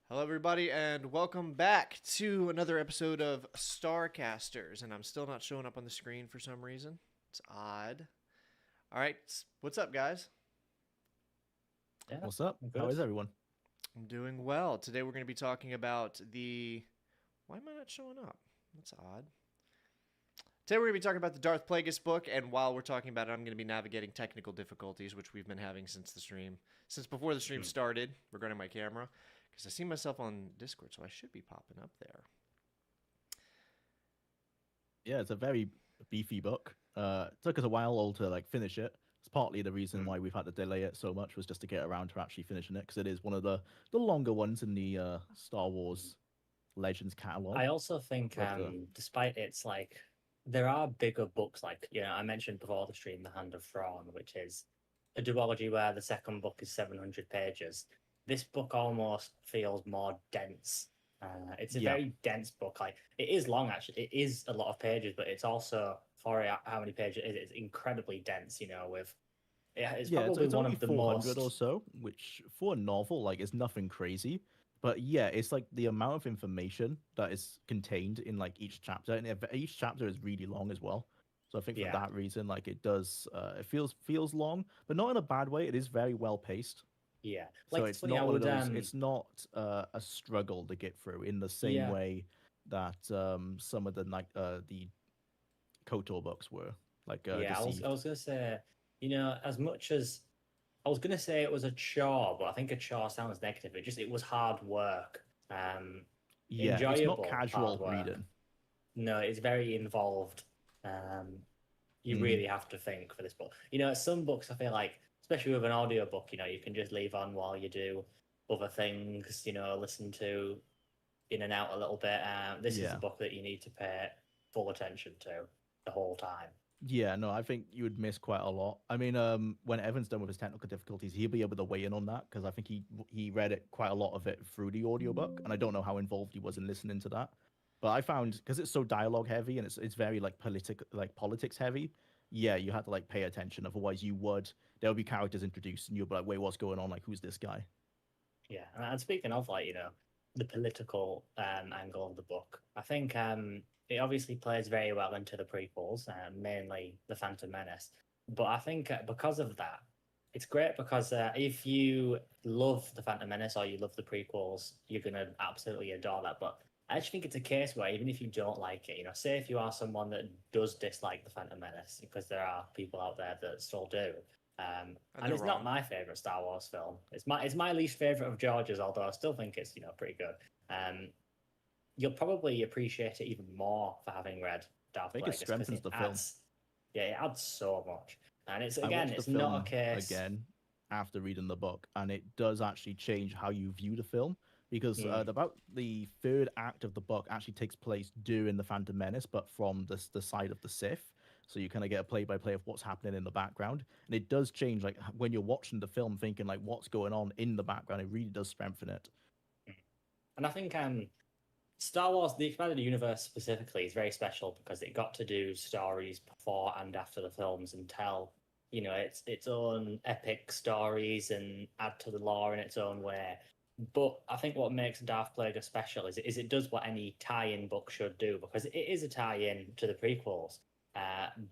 Hello, everybody, and welcome back to another episode of STARCASTERS. And I'm still not showing up on the screen for some reason. It's odd. All right, what's up, guys? Yeah, What's up? I'm How good. is everyone? I'm doing well. Today, we're going to be talking about the. Why am I not showing up? That's odd. Today, we're going to be talking about the Darth Plagueis book, and while we're talking about it, I'm going to be navigating technical difficulties, which we've been having since the stream, since before the stream Hmm. started, regarding my camera, because I see myself on Discord, so I should be popping up there. Yeah, it's a very beefy book. It took us a while all to like finish it. It's partly the reason Hmm. why we've had to delay it so much was just to get around to actually finishing it because it is one of the longer ones in the Star Wars Legends catalog. I also think, But despite its there are bigger books I mentioned before the stream, The Hand of Thrawn, which is a duology where the second book is 700 pages. This book almost feels more dense. It's a yeah, very dense book. Like it is long, actually. It is a lot of pages, but it's also for how many pages it is. It's incredibly dense. It's yeah, probably it's one only of the 400 or most. so, which for a novel like is nothing crazy. But yeah, it's like the amount of information that is contained in like each chapter, and each chapter is really long as well. So I think for Yeah, that reason, like it does, it feels long, but not in a bad way. It is very well paced. yeah. So Like it's it's funny. not I one of would those. It's not a struggle to get through in the same Yeah. way that some of the Kotor books were, like Yeah, I Deceived. was gonna say, as much as I was gonna say it was a chore, but I think a chore sounds negative. It was hard work. Yeah, it's not Enjoyable hard casual work. reading. No, it's very involved. Um, you Hmm. really have to think for this book. Some books I feel like, especially with an audio book, you can just leave on while you do other things, listen to in and out a little bit. This is a Yeah. book that you need to pay full attention to the whole time. Yeah, no, I think you would miss quite a lot. I mean, when Evan's done with his technical difficulties, he'll be able to weigh in on that because I think he read it quite a lot of it through the audiobook, and I don't know how involved he was in listening to that. But I found because it's so dialogue heavy and it's very like politics heavy. Yeah, you had to like pay attention, otherwise you would there would be characters introduced and you'll be like, wait, what's going on? Like, who's this guy? Yeah, and speaking of the political angle of the book, I think it obviously plays very well into the prequels, mainly the Phantom Menace. But I think because of that, it's great because if you love the Phantom Menace or you love the prequels, you're gonna absolutely adore that. But I actually think it's a case where even if you don't like it, say if you are someone that does dislike the Phantom Menace, because there are people out there that still do, And and they're it's not wrong. my favorite Star Wars film. It's my least favorite of George's, although I still think it's pretty good. Um, you'll probably appreciate it even more for having read I Darth think it Plagueis because strengthens it the film. adds, yeah, it adds so much. And it's I again, watched the it's not a film case. again after reading the book, and it does actually change how you view the film because Mm, about the third act of the book actually takes place during the Phantom Menace, but from the side of the Sith. So you kind of get a play by play of what's happening in the background, and it does change. Like when you're watching the film, thinking like what's going on in the background, it really does strengthen it. mm. And I think Star Wars, the expanded universe specifically, is very special because it got to do stories before and after the films and tell, its own epic stories and add to the lore in its own way. But I think what makes Darth Plagueis special is it does what any tie-in book should do because it is a tie-in to the prequels.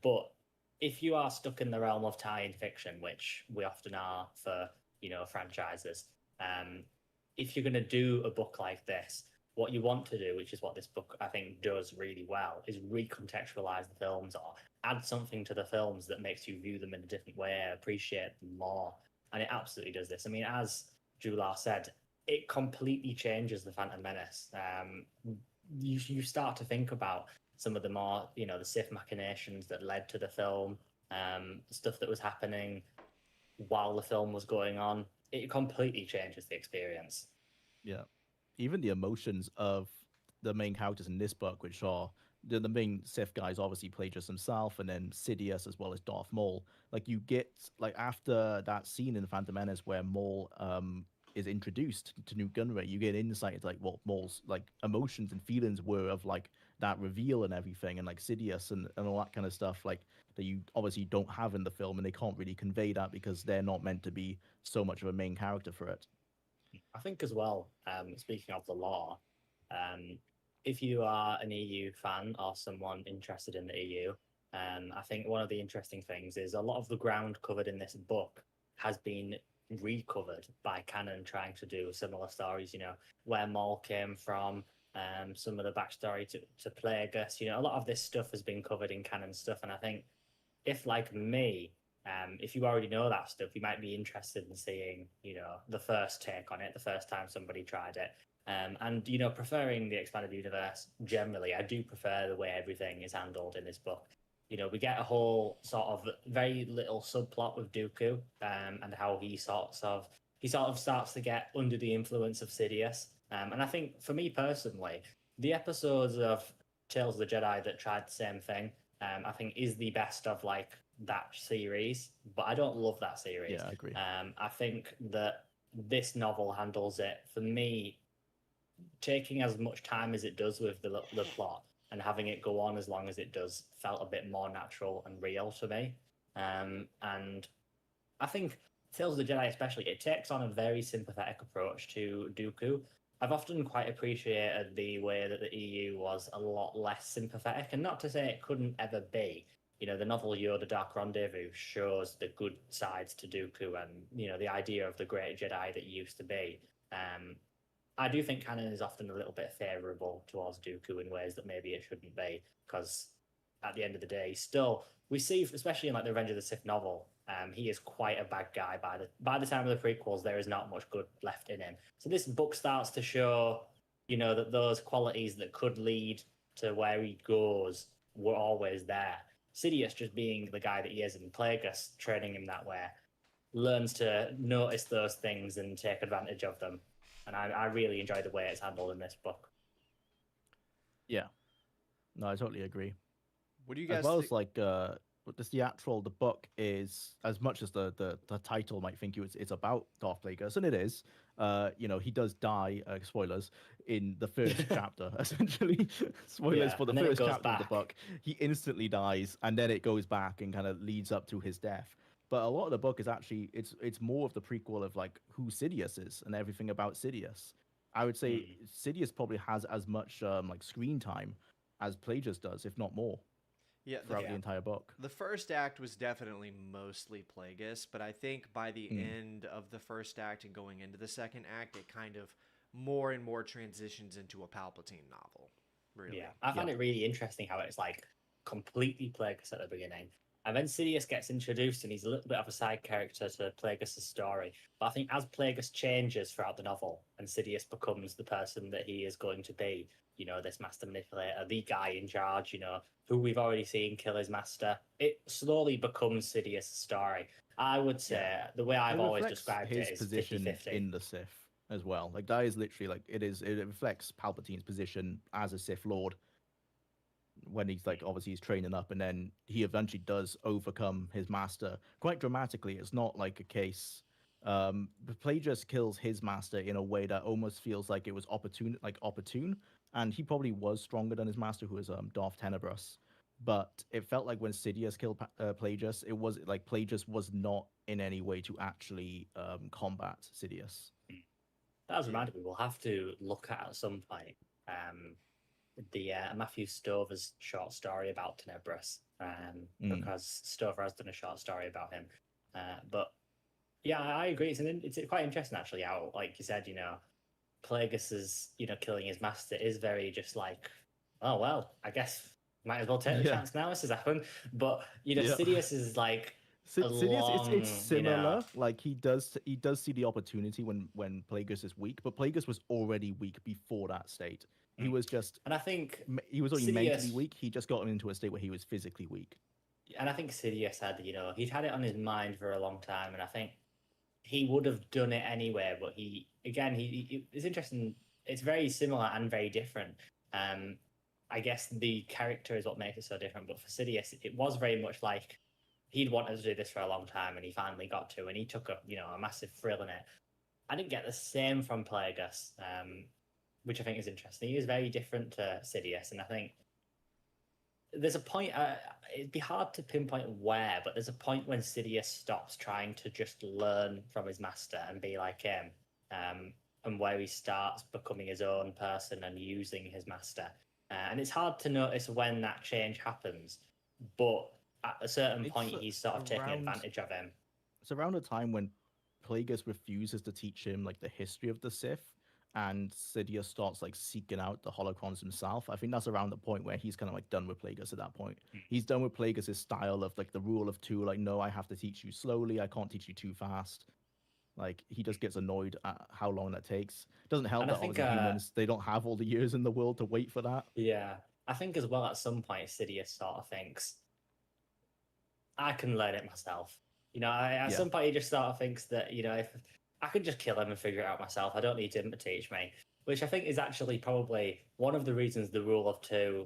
But if you are stuck in the realm of tie-in fiction, which we often are for franchises, um, if you're going to do a book like this, what you want to do, which is what this book I think does really well, is recontextualize the films or add something to the films that makes you view them in a different way, appreciate them more. And it absolutely does this. I mean, as Jular said, it completely changes the Phantom Menace. You start to think about some of the more, the Sith machinations that led to the film, the stuff that was happening while the film was going on. It completely changes the experience. Yeah. Even the emotions of the main characters in this book, which are the main Sith guys, obviously played just himself, and then Sidious as well as Darth Maul. Like you get like after that scene in Phantom Menace where Maul is introduced to Newt Gunray, you get insight into like what Maul's like emotions and feelings were of like that reveal and everything, and like Sidious and all that kind of stuff, like that you obviously don't have in the film, and they can't really convey that because they're not meant to be so much of a main character for it. I think as well, speaking of the lore, um, if you are an EU fan or someone interested in the EU, I think one of the interesting things is a lot of the ground covered in this book has been recovered by canon trying to do similar stories, where Maul came from, some of the backstory to Plagueis, a lot of this stuff has been covered in canon stuff. And I think if, like me, if you already know that stuff, you might be interested in seeing, the first take on it, the first time somebody tried it. And, preferring the expanded universe generally, I do prefer the way everything is handled in this book. We get a whole sort of very little subplot with Dooku, and how he sort of starts to get under the influence of Sidious. And I think for me personally, the episodes of Tales of the Jedi that tried the same thing, I think is the best of like that series, but I don't love that series. Yeah, I agree. I think that this novel handles it for me, taking as much time as it does with the plot and having it go on as long as it does felt a bit more natural and real to me. And I think Tales of the Jedi, especially, it takes on a very sympathetic approach to Dooku. I've often quite appreciated the way that the EU was a lot less sympathetic, and not to say it couldn't ever be. The novel Yoda Dark Rendezvous shows the good sides to Dooku and, the idea of the great Jedi that he used to be. I do think canon is often a little bit favourable towards Dooku in ways that maybe it shouldn't be, because at the end of the day, still, we see, especially in like the Revenge of the Sith novel, he is quite a bad guy. By the time of the prequels, there is not much good left in him. So this book starts to show, that those qualities that could lead to where he goes were always there. Sidious, just being the guy that he is, and Plagueis training him that way, learns to notice those things and take advantage of them. And I really enjoy the way it's handled in this book. Yeah, no, I totally agree. What do you guys As well think? as like the book is, as much as the title might think it's about Darth Plagueis, and it is. He does die. Spoilers in the first chapter. Essentially, spoilers for the and then it first goes chapter of the back. book. He instantly dies, and then it goes back and kind of leads up to his death. But a lot of the book is actually it's more of the prequel of like who Sidious is and everything about Sidious. I would say Sidious probably has as much like screen time as Plagueis does, if not more, Yeah, throughout the entire book. the first act was definitely mostly Plagueis, but I think by the end of the first act and going into the second act, it kind of more and more transitions into a Palpatine novel. Really. Yeah, I find it really interesting how it's like completely Plagueis at the beginning. And then Sidious gets introduced and he's a little bit of a side character to Plagueis' story. But I think as Plagueis changes throughout the novel and Sidious becomes the person that he is going to be, this master manipulator, the guy in charge, who we've already seen kill his master, it slowly becomes Sidious' story. I would say the way I've always described his it is position 50-50. in the Sith as well. Like that is literally like it reflects Palpatine's position as a Sith Lord when he's like obviously he's training up, and then he eventually does overcome his master quite dramatically. It's not like a case. Plagueis kills his master in a way that almost feels like it was opportune, and he probably was stronger than his master, who is Darth Tenebrous. But it felt like when Sidious killed Plagueis, it was like Plagueis was not in any way to actually combat Sidious. That was reminded me, we'll have to look at some point the Matthew Stover's short story about Tenebrous, because Stover has done a short story about him. But yeah, I agree. It's quite interesting actually how, like you said, Plagueis's killing his master is very just like, oh well, I guess might as well take the chance now this has happened. But Sidious is like Sidious, it's similar. Like he does see the opportunity when Plagueis is weak, but Plagueis was already weak before that state. He was just, and I think he was already mentally weak. He just got into a state where he was physically weak. And I think Sidious had, he'd had it on his mind for a long time, and I think he would have done it anyway. But it's interesting. It's very similar and very different. I guess the character is what makes it so different. But for Sidious, it was very much like he'd wanted to do this for a long time, and he finally got to, and he took a massive thrill in it. I didn't get the same from Plagueis, which I think is interesting. He is very different to Sidious, and I think there's a point. It'd be hard to pinpoint where, but there's a point when Sidious stops trying to just learn from his master and be like him. and where he starts becoming his own person and using his master. And it's hard to notice when that change happens, but at a certain point, he's sort of taking advantage of him. It's around the time when Plagueis refuses to teach him like the history of the Sith, and Sidious starts like seeking out the holocrons himself. I think that's around the point where he's kind of like done with Plagueis at that point. He's done with Plagueis' style of like the rule of two, like, no, I have to teach you slowly, I can't teach you too fast. Like, he just gets annoyed at how long that takes. It doesn't help that obviously humans, they don't have all the years in the world to wait for that. Yeah. I think as well at some point Sidious sort of thinks, I can learn it myself. At some point he just sort of thinks that, if I can just kill him and figure it out myself. I don't need him to teach me. Which I think is actually probably one of the reasons the rule of two,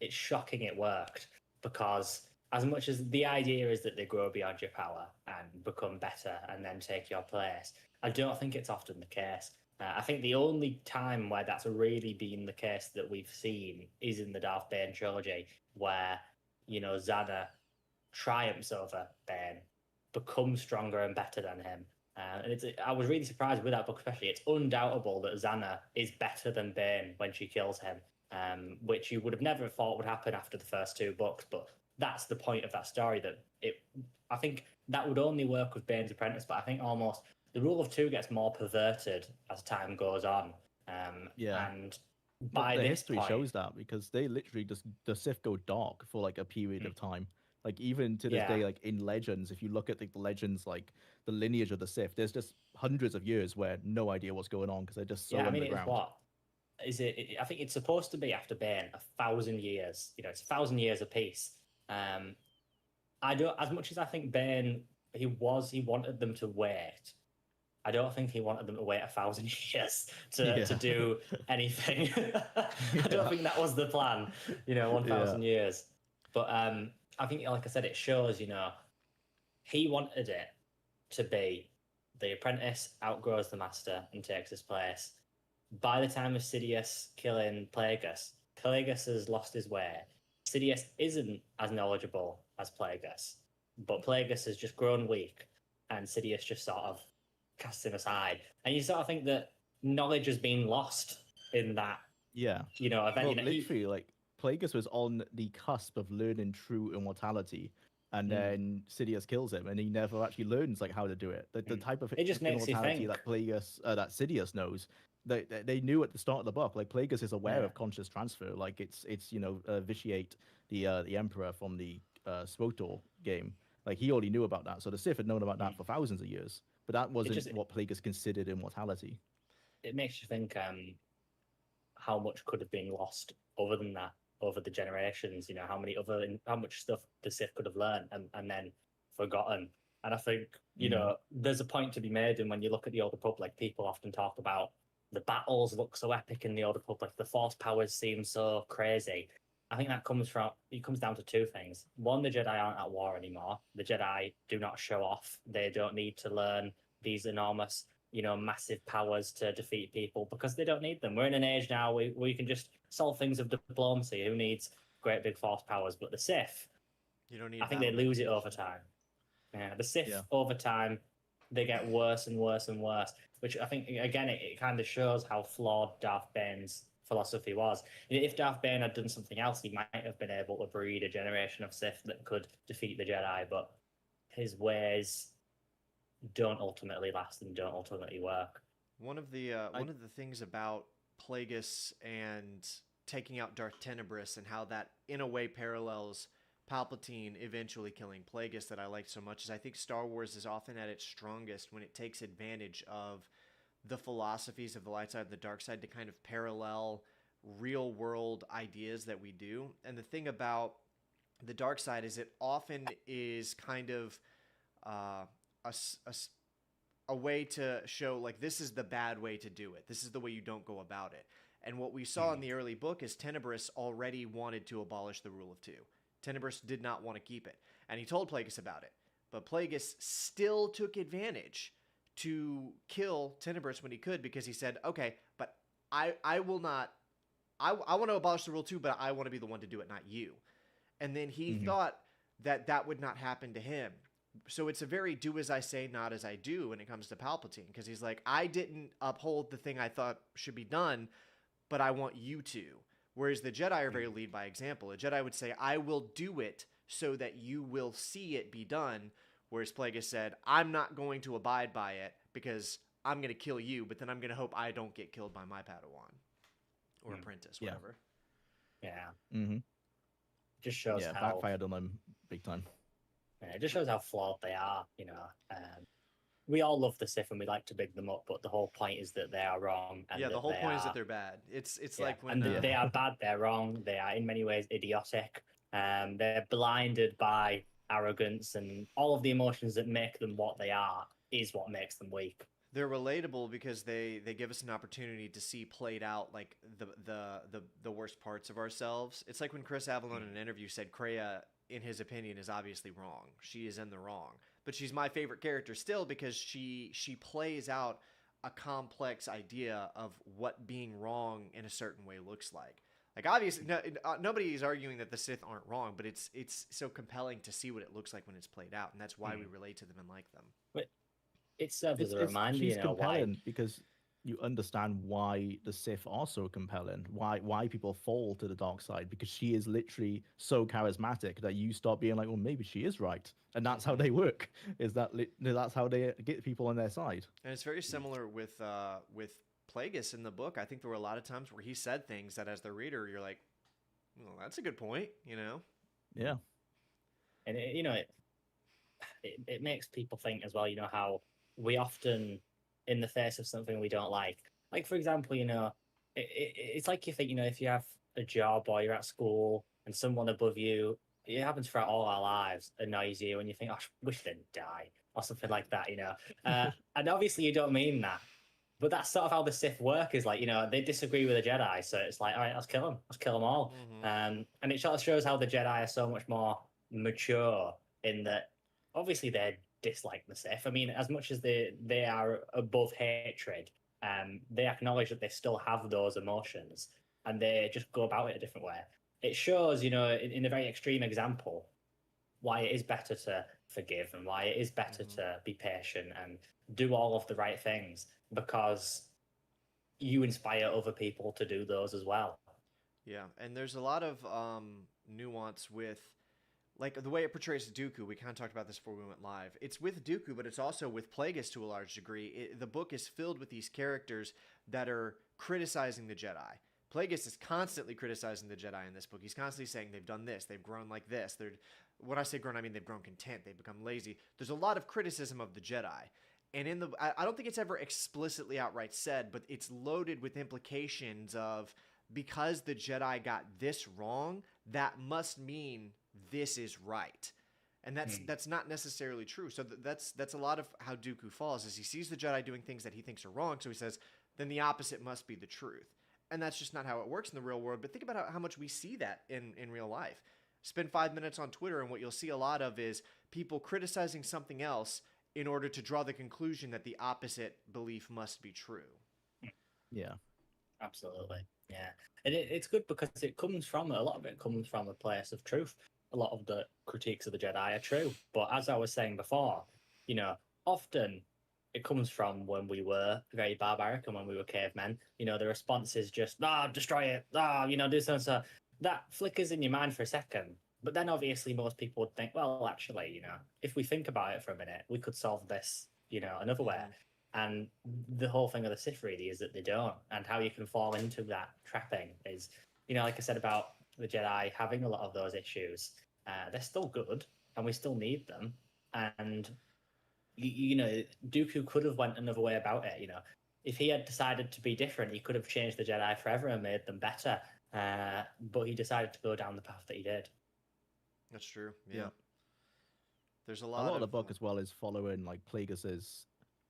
it's shocking it worked. Because as much as the idea is that they grow beyond your power and become better and then take your place, I don't think it's often the case. I think the only time where that's really been the case that we've seen is in the Darth Bane trilogy, where, Zana triumphs over Bane, becomes stronger and better than him. And I was really surprised with that book, especially. It's undoubtable that Zana is better than Bane when she kills him, which you would have never thought would happen after the first two books, but that's the point of that story. I think that would only work with Bane's apprentice, but I think almost the rule of two gets more perverted as time goes on. And by the this history point, shows that, because they literally just, the Sith go dark for like a period of time. Like, even to this day, like in Legends, if you look at the legends, like the lineage of the Sith, there's just hundreds of years where no idea what's going on because they're just so underground. I think it's supposed to be after Bane 1,000 years. It's 1,000 years apiece. I don't, as much as I think Bane, he wanted them to wait. I don't think he wanted them to wait 1,000 years to do anything. I don't think that was the plan. 1,000 years. But I think, like I said, it shows, he wanted it to be the apprentice outgrows the master and takes his place. By the time of Sidious killing Plagueis, Plagueis has lost his way. Sidious isn't as knowledgeable as Plagueis, but Plagueis has just grown weak, and Sidious just sort of casts him aside. And you sort of think that knowledge has been lost in that. Event. Literally, like, Plagueis was on the cusp of learning true immortality, and then Sidious kills him, and he never actually learns like how to do it. The type of it just makes immortality that that Sidious knows, they knew at the start of the book. Like, Plagueis is aware of conscious transfer. Like, it's vitiate the Emperor from the SWTOR game. Like, he already knew about that. So the Sith had known about that for thousands of years, but that wasn't what Plagueis considered immortality. It makes you think how much could have been lost other than that over the generations. How much stuff the Sith could have learned and then forgotten. And I think there's a point to be made. And when you look at the Old Republic, people often talk about the battles look so epic in the Old Republic, the Force powers seem so crazy. I think that comes down to two things. One, the Jedi aren't at war anymore. The Jedi do not show off. They don't need to learn these enormous, massive powers to defeat people, because they don't need them. We're in an age now where we can just solve things with diplomacy. Who needs great big force powers? But the Sith, you don't need. I think they lose it over time. Yeah, the Sith over time, they get worse and worse and worse. Which I think, again, it kind of shows how flawed Darth Bane's philosophy was. If Darth Bane had done something else, he might have been able to breed a generation of Sith that could defeat the Jedi, but his ways don't ultimately last and don't ultimately work. One of the things about Plagueis and taking out Darth Tenebris, and how that in a way parallels Palpatine eventually killing Plagueis, that I like so much, is I think Star Wars is often at its strongest when it takes advantage of the philosophies of the light side and the dark side to kind of parallel real world ideas that we do. And the thing about the dark side is it often is kind of a way to show, like, this is the bad way to do it. This is the way you don't go about it. And what we saw in the early book is Tenebris already wanted to abolish the rule of two. Tenebris did not want to keep it. And he told Plagueis about it. But Plagueis still took advantage to kill Tenebris when he could, because he said, okay, but I will not, I want to abolish the rule too, but I want to be the one to do it, not you. And then he thought that would not happen to him. So it's a very do as I say, not as I do when it comes to Palpatine, because he's like, I didn't uphold the thing I thought should be done, but I want you to. Whereas the Jedi are very lead by example. A Jedi would say, I will do it so that you will see it be done. Whereas Plagueis said, I'm not going to abide by it because I'm going to kill you, but then I'm going to hope I don't get killed by my Padawan or apprentice, Yeah. whatever. Yeah. Mm-hmm. Just shows Yeah, how backfired on them big time. yeah, it just shows how flawed they are. We all love the Sith and we like to big them up, but the whole point is that they are wrong. And Yeah, the whole point is that they're they're bad. It's yeah, like when and they are bad. They're wrong. They are in many ways idiotic. They're blinded by arrogance, and all of the emotions that make them what they are is what makes them weak. they're relatable because they give us an opportunity to see played out like the worst parts of ourselves. It's like when Chris Avellone in an interview said Kreia, in his opinion, is obviously wrong. She is in the wrong, but she's my favorite character still because she plays out a complex idea of what being wrong in a certain way looks like. Like obviously, nobody is arguing that the Sith aren't wrong, but it's so compelling to see what it looks like when it's played out, and that's why we relate to them and like them. But it serves as a reminder, she's you know, compelling why. because you understand why the Sith are so compelling, why people fall to the dark side, because she is literally so charismatic that you start being like, well, maybe she is right, and that's how they work. Is that that's how they get people on their side? And it's very similar with Plagueis in the book. I think there were a lot of times where he said things that, as the reader, you're like, well, that's a good point, you know? Yeah. And it makes people think as well, you know, how we often, in the face of something we don't like for example, you know, it's like you think, you know, if you have a job or you're at school and someone above you, it happens throughout all our lives, annoys you and you think, oh, I wish they'd die or something like that, you know. And obviously you don't mean that, but that's sort of how the Sith work, is like, you know, they disagree with the Jedi, so it's like, all right, let's kill them, all. And it sort of shows how the Jedi are so much more mature in that obviously they dislike the Sith. I mean, as much as they are above hatred, they acknowledge that they still have those emotions and they just go about it a different way. It shows, you know, in a very extreme example, why it is better to forgive and why it is better to be patient and do all of the right things, because you inspire other people to do those as well. Yeah, and there's a lot of nuance with, like, the way it portrays Dooku. We kind of talked about this before we went live. It's with Dooku, but it's also with Plagueis to a large degree. The book is filled with these characters that are criticizing the Jedi. Plagueis is constantly criticizing the Jedi in this book. He's constantly saying they've done this, they've grown like this. When I say grown, I mean they've grown content, they've become lazy. There's a lot of criticism of the Jedi. And I don't think it's ever explicitly outright said, but it's loaded with implications of, because the Jedi got this wrong, that must mean this is right. And that's not necessarily true. So that's a lot of how Dooku falls, is he sees the Jedi doing things that he thinks are wrong, so he says, then the opposite must be the truth. And that's just not how it works in the real world. But think about how much we see that in real life. Spend 5 minutes on Twitter, and what you'll see a lot of is people criticizing something else in order to draw the conclusion that the opposite belief must be true. Yeah. Absolutely. Yeah. And it's good because a lot of it comes from a place of truth. A lot of the critiques of the Jedi are true. But as I was saying before, you know, often it comes from when we were very barbaric and when we were cavemen. You know, the response is just, destroy it. You know, do so and so. That flickers in your mind for a second. But then obviously most people would think, well, actually, you know, if we think about it for a minute, we could solve this, you know, another way. And the whole thing of the Sith really is that they don't. And how you can fall into that trapping is, you know, like I said about the Jedi having a lot of those issues, they're still good and we still need them. And, you know, Dooku could have went another way about it, you know. If he had decided to be different, he could have changed the Jedi forever and made them better. But he decided to go down the path that he did. That's true. Yeah. There's a lot lot of the book as well is following like Plagueis's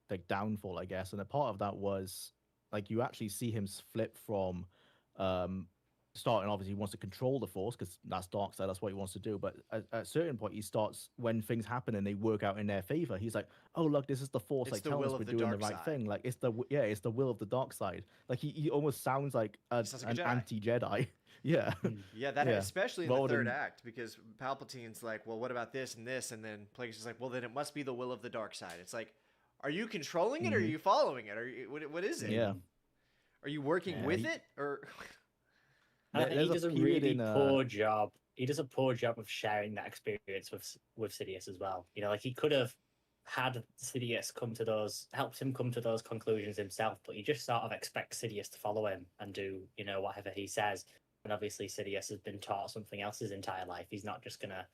like downfall, I guess, and a part of that was like you actually see him flip from starting obviously he wants to control the Force because that's dark side, that's what he wants to do. But at a certain point, he starts when things happen and they work out in their favor. He's like, "Oh look, this is the Force, It's like the telling will us of we're the doing the dark right side. thing. Like it's the will of the dark side." Like he almost sounds like sounds like a an Jedi. anti-Jedi. Yeah, Yeah, that yeah. especially in the Rather third than- act, because Palpatine's like, well, what about this and this, and then Plagueis is like, well, then it must be the will of the dark side. It's like, are you controlling it or are Mhm. you following it? Or what is it? Yeah. Are you working Yeah, with he- it or? And I think There's he does a period really in, poor job. He does a poor job of sharing that experience with Sidious as well. You know, like he could have had Sidious helped him come to those conclusions himself, but he just sort of expects Sidious to follow him and do, you know, whatever he says. And obviously, Sidious has been taught something else his entire life. He's not just gonna,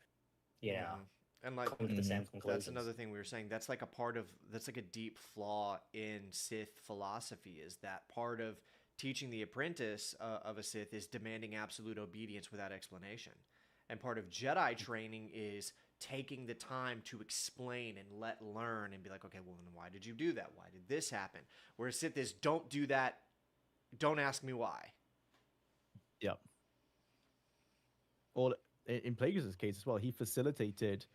you know, And like come to the same that's conclusions. another thing we were saying. That's like that's like a deep flaw in Sith philosophy. Is that part of teaching the apprentice of a Sith is demanding absolute obedience without explanation, and part of Jedi training is taking the time to explain and learn and be like, okay, well, then why did you do that? Why did this happen? Whereas Sith is don't do that. Don't ask me why. Yep. Or in Plagueis' case as well, he facilitated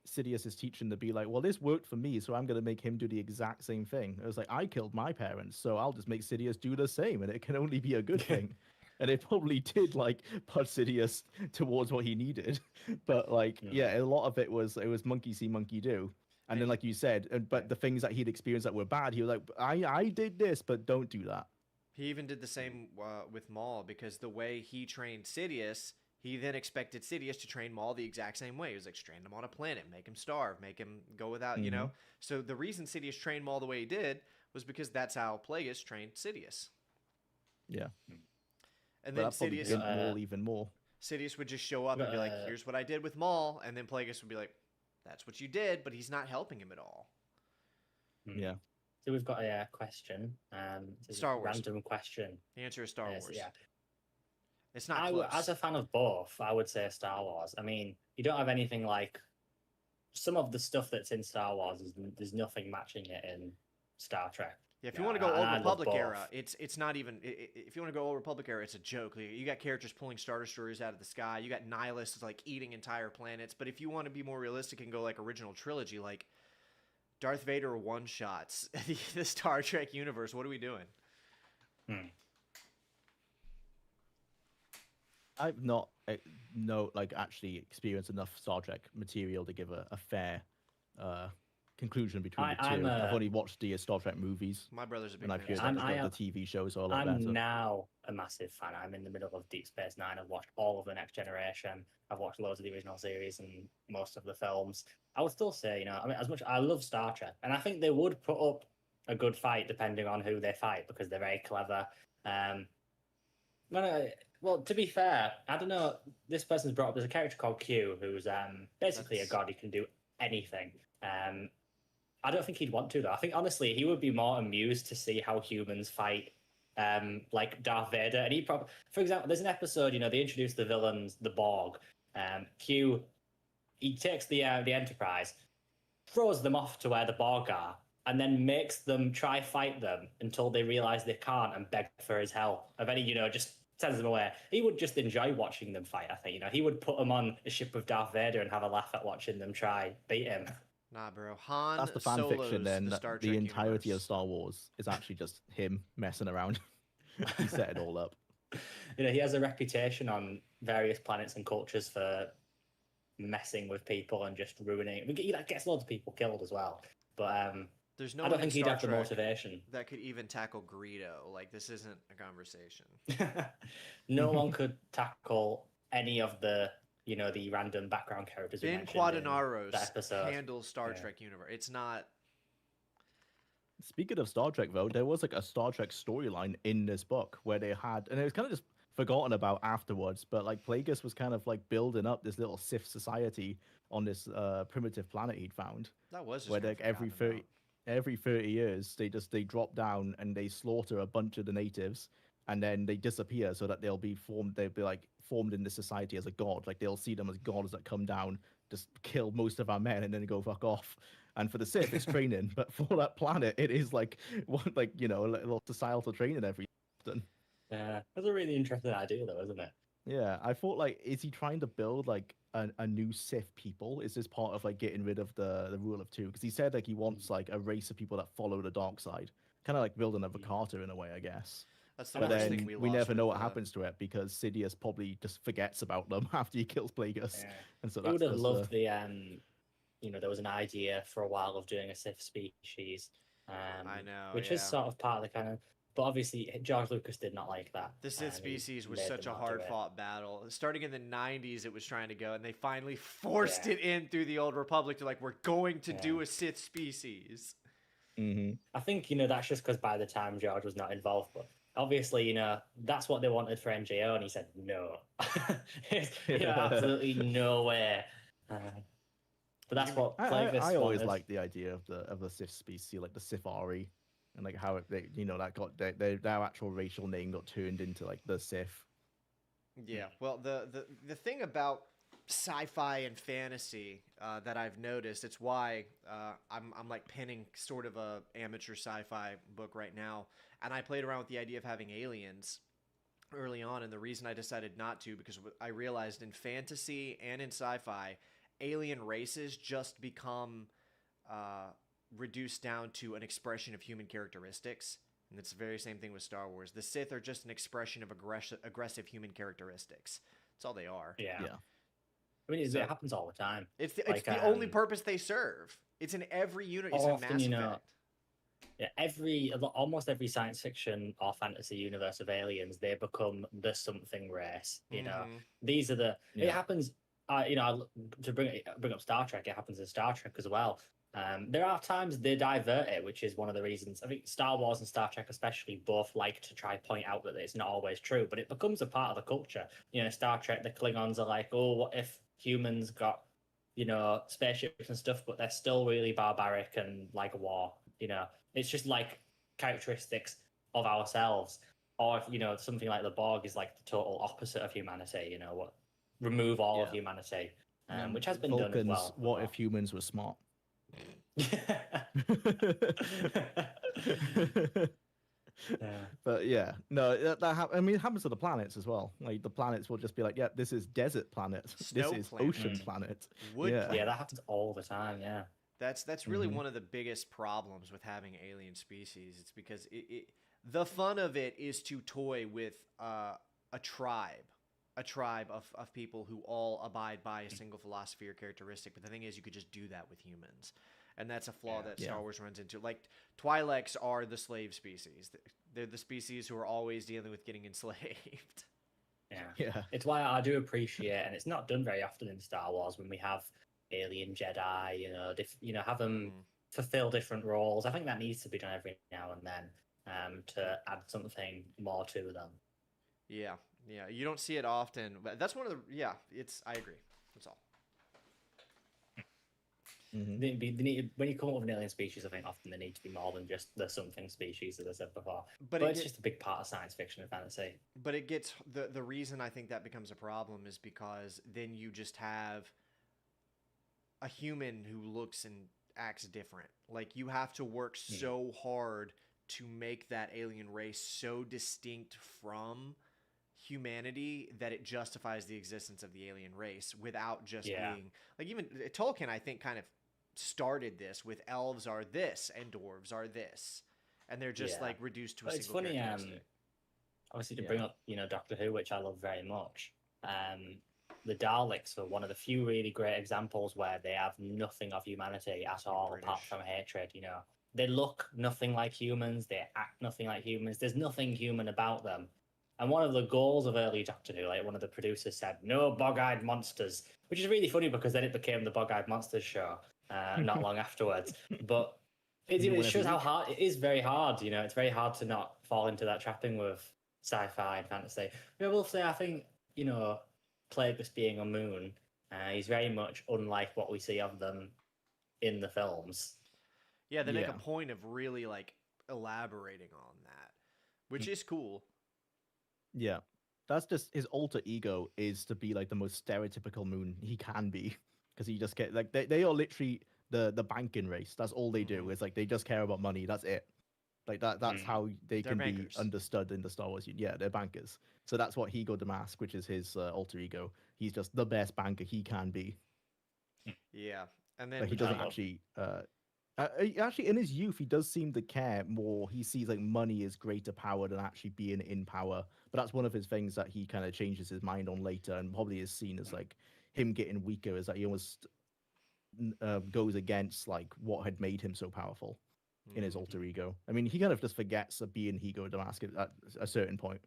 Sidious's teaching to be like, well, this worked for me, so I'm going to make him do the exact same thing. It was like, I killed my parents, so I'll just make Sidious do the same, and it can only be a good thing. And it probably did like push Sidious towards what he needed, but like, yeah, a lot of it was monkey see, monkey do. And then, like you said, but the things that he'd experienced that were bad, he was like, I did this, but don't do that. He even did the same with Maul, because the way he trained Sidious, he then expected Sidious to train Maul the exact same way. He was like, strand him on a planet, make him starve, make him go without, you know? So the reason Sidious trained Maul the way he did was because that's how Plagueis trained Sidious. Yeah. And But then that probably Sidious, didn't Maul even more. Sidious would just show up and be like, here's what I did with Maul. And then Plagueis would be like, that's what you did, but he's not helping him at all. Yeah. So we've got a question. This is Star a Wars. random question. The answer is Star Wars. Yeah. It's not close. As a fan of both, I would say Star Wars. I mean, you don't have anything like some of the stuff that's in Star Wars. There's nothing matching it in Star Trek. Yeah, if you want to go and Old I love Republic both. era, it's not even. If you want to go Old Republic era, it's a joke. You got characters pulling Star Destroyers out of the sky. You got nihilists like eating entire planets. But if you want to be more realistic and go like original trilogy, like Darth Vader one shots the Star Trek universe, what are we doing? I've not actually experienced enough Star Trek material to give a fair conclusion between the 2 I've only watched the Star Trek movies. My brother's a big and I've fan. heard the TV shows are a lot I'm better. now a massive fan. I'm in the middle of Deep Space Nine. I've watched all of the Next Generation. I've watched loads of the original series and most of the films. I would still say, I mean, as much I love Star Trek, and I think they would put up a good fight depending on who they fight because they're very clever. Well, to be fair, I don't know. This person's brought up. There's a character called Q who's basically a god. He can do anything. I don't think he'd want to though. I think honestly, he would be more amused to see how humans fight, like Darth Vader. And he probably, for example, there's an episode. They introduce the villains, the Borg. Q, he takes the Enterprise, throws them off to where the Borg are, and then makes them try fight them until they realize they can't and beg for his help. And then he, just sends them away. He would just enjoy watching them fight. I think he would put them on a ship with Darth Vader and have a laugh at watching them try beat him. Nah, bro. Han That's the fan solos fiction. Then the, the Star Trek entirety universe. of Star Wars is actually just him messing around. He set it all up. He has a reputation on various planets and cultures for messing with people and just ruining it. That gets loads of people killed as well. But there's no I don't think he'd Star have the Trek motivation. that could even tackle Greedo. Like, this isn't a conversation. No one could tackle any of the the random background characters. Ben Quadinaros handles Star Trek universe. It's not. Speaking of Star Trek, though, there was like a Star Trek storyline in this book where they had, and it was kind of just forgotten about afterwards, but like Plagueis was kind of like building up this little Sith society on this primitive planet he'd found. That was just where like every 30 years they drop down and they slaughter a bunch of the natives and then they disappear so that they'll be like formed in the society as a god. Like they'll see them as gods that come down, just kill most of our men and then go fuck off. And for the Sith, it's training, but for that planet, it is like a little societal training every often. That's a really interesting idea, though, isn't it? Yeah, I thought like, is he trying to build like a new Sith people? Is this part of like getting rid of the rule of two? Because he said like he wants like a race of people that follow the dark side, kind of like building a Carter in a way, I guess. That's the But worst thing then we we lost never know with, what happens to it because Sidious probably just forgets about them after he kills Plagueis, Yeah. and so He would that's have just loved the there was an idea for a while of doing a Sith species, I know, which is yeah. sort of part of the kind of. But obviously, George Lucas did not like that. The Sith and he species was made such them a not do it. hard-fought battle. Starting in the 90s, it was trying to go, and they finally forced Yeah. it in through the Old Republic to like, we're going to do Yeah. a Sith species. I think that's just because by the time George was not involved, but obviously that's what they wanted for MJO, and he said no. Absolutely no way. But that's what Plagueis I always wanted. liked the idea of the Sith species, like the Sithari, and like how that got their actual racial name got turned into like the Sith. Yeah, well, the thing about sci-fi and fantasy that I've noticed, it's why I'm like penning sort of a amateur sci-fi book right now, and I played around with the idea of having aliens early on, and the reason I decided not to because I realized in fantasy and in sci-fi, alien races just become reduced down to an expression of human characteristics. And it's the very same thing with Star Wars. The Sith are just an expression of aggressive human characteristics. That's all they are. Yeah. Yeah. I mean, it happens all the time. It's the only purpose they serve. It's in every unit. It's in Mass Effect. Yeah, almost every science fiction or fantasy universe of aliens, they become the something race. These are the. Yeah. It happens. To bring up Star Trek, it happens in Star Trek as well. There are times they divert it, which is one of the reasons. I think Star Wars and Star Trek especially both like to try point out that it's not always true, but it becomes a part of the culture. Star Trek, the Klingons are like, oh, what if humans got, spaceships and stuff, but they're still really barbaric and like war. It's just like characteristics of ourselves. Or if, something like the Borg is like the total opposite of humanity, remove all of humanity, which has been Vulcans, done as well. What if humans were smart? But yeah, no, I mean, it happens to the planets as well. Like the planets will just be like, yeah, this is desert planet, Snow this is planet. ocean planet. Wood yeah. Yeah, that happens all the time. Yeah, that's really one of the biggest problems with having alien species. It's because the fun of it is to toy with a tribe of people who all abide by a single philosophy or characteristic. But the thing is, you could just do that with humans. And that's a flaw that Star Wars runs into. Like, Twi'leks are the slave species. They're the species who are always dealing with getting enslaved. Yeah. It's why I do appreciate, and it's not done very often in Star Wars, when we have alien Jedi, have them fulfill different roles. I think that needs to be done every now and then to add something more to them. Yeah. You don't see it often, but that's one of the, I agree. That's all. They need, when you come up with an alien species, I think often they need to be more than just the something species, as I said before. But it's just a big part of science fiction and fantasy. But it gets the reason I think that becomes a problem is because then you just have a human who looks and acts different. Like, you have to work so hard to make that alien race so distinct from humanity that it justifies the existence of the alien race without just being like, even Tolkien, I think, kind of started this with elves are this and dwarves are this, and they're just like reduced to a single characteristic. Obviously, to bring up Doctor Who, which I love very much, the Daleks are one of the few really great examples where they have nothing of humanity at all apart from hatred. They look nothing like humans, they act nothing like humans, there's nothing human about them. And one of the goals of early Doctor Who, like one of the producers said, no bog-eyed monsters, which is really funny because then it became the Bog-Eyed Monsters show not long afterwards. But it shows how hard, it is very hard, it's very hard to not fall into that trapping with sci-fi and fantasy. I will say, I think, Plagueis being a moon, he's very much unlike what we see of them in the films. Yeah, they make a point of really like elaborating on that, which is cool. Yeah, that's just his alter ego is to be like the most stereotypical moon he can be, because he just get like they are literally the banking race. That's all they do. It's like they just care about money. That's it. Like that's how they They're can bankers. be understood in the Star Wars. Yeah, they're bankers. So that's what Ego Damask, which is his alter ego. He's just the best banker he can be. Yeah, and then Like he which I doesn't love. actually. Actually, in his youth, he does seem to care more. He sees like money is greater power than actually being in power. But that's one of his things that he kind of changes his mind on later, and probably is seen as like him getting weaker. Is that he almost goes against like what had made him so powerful in his alter ego. I mean, he kind of just forgets of being Ego Damask at a certain point.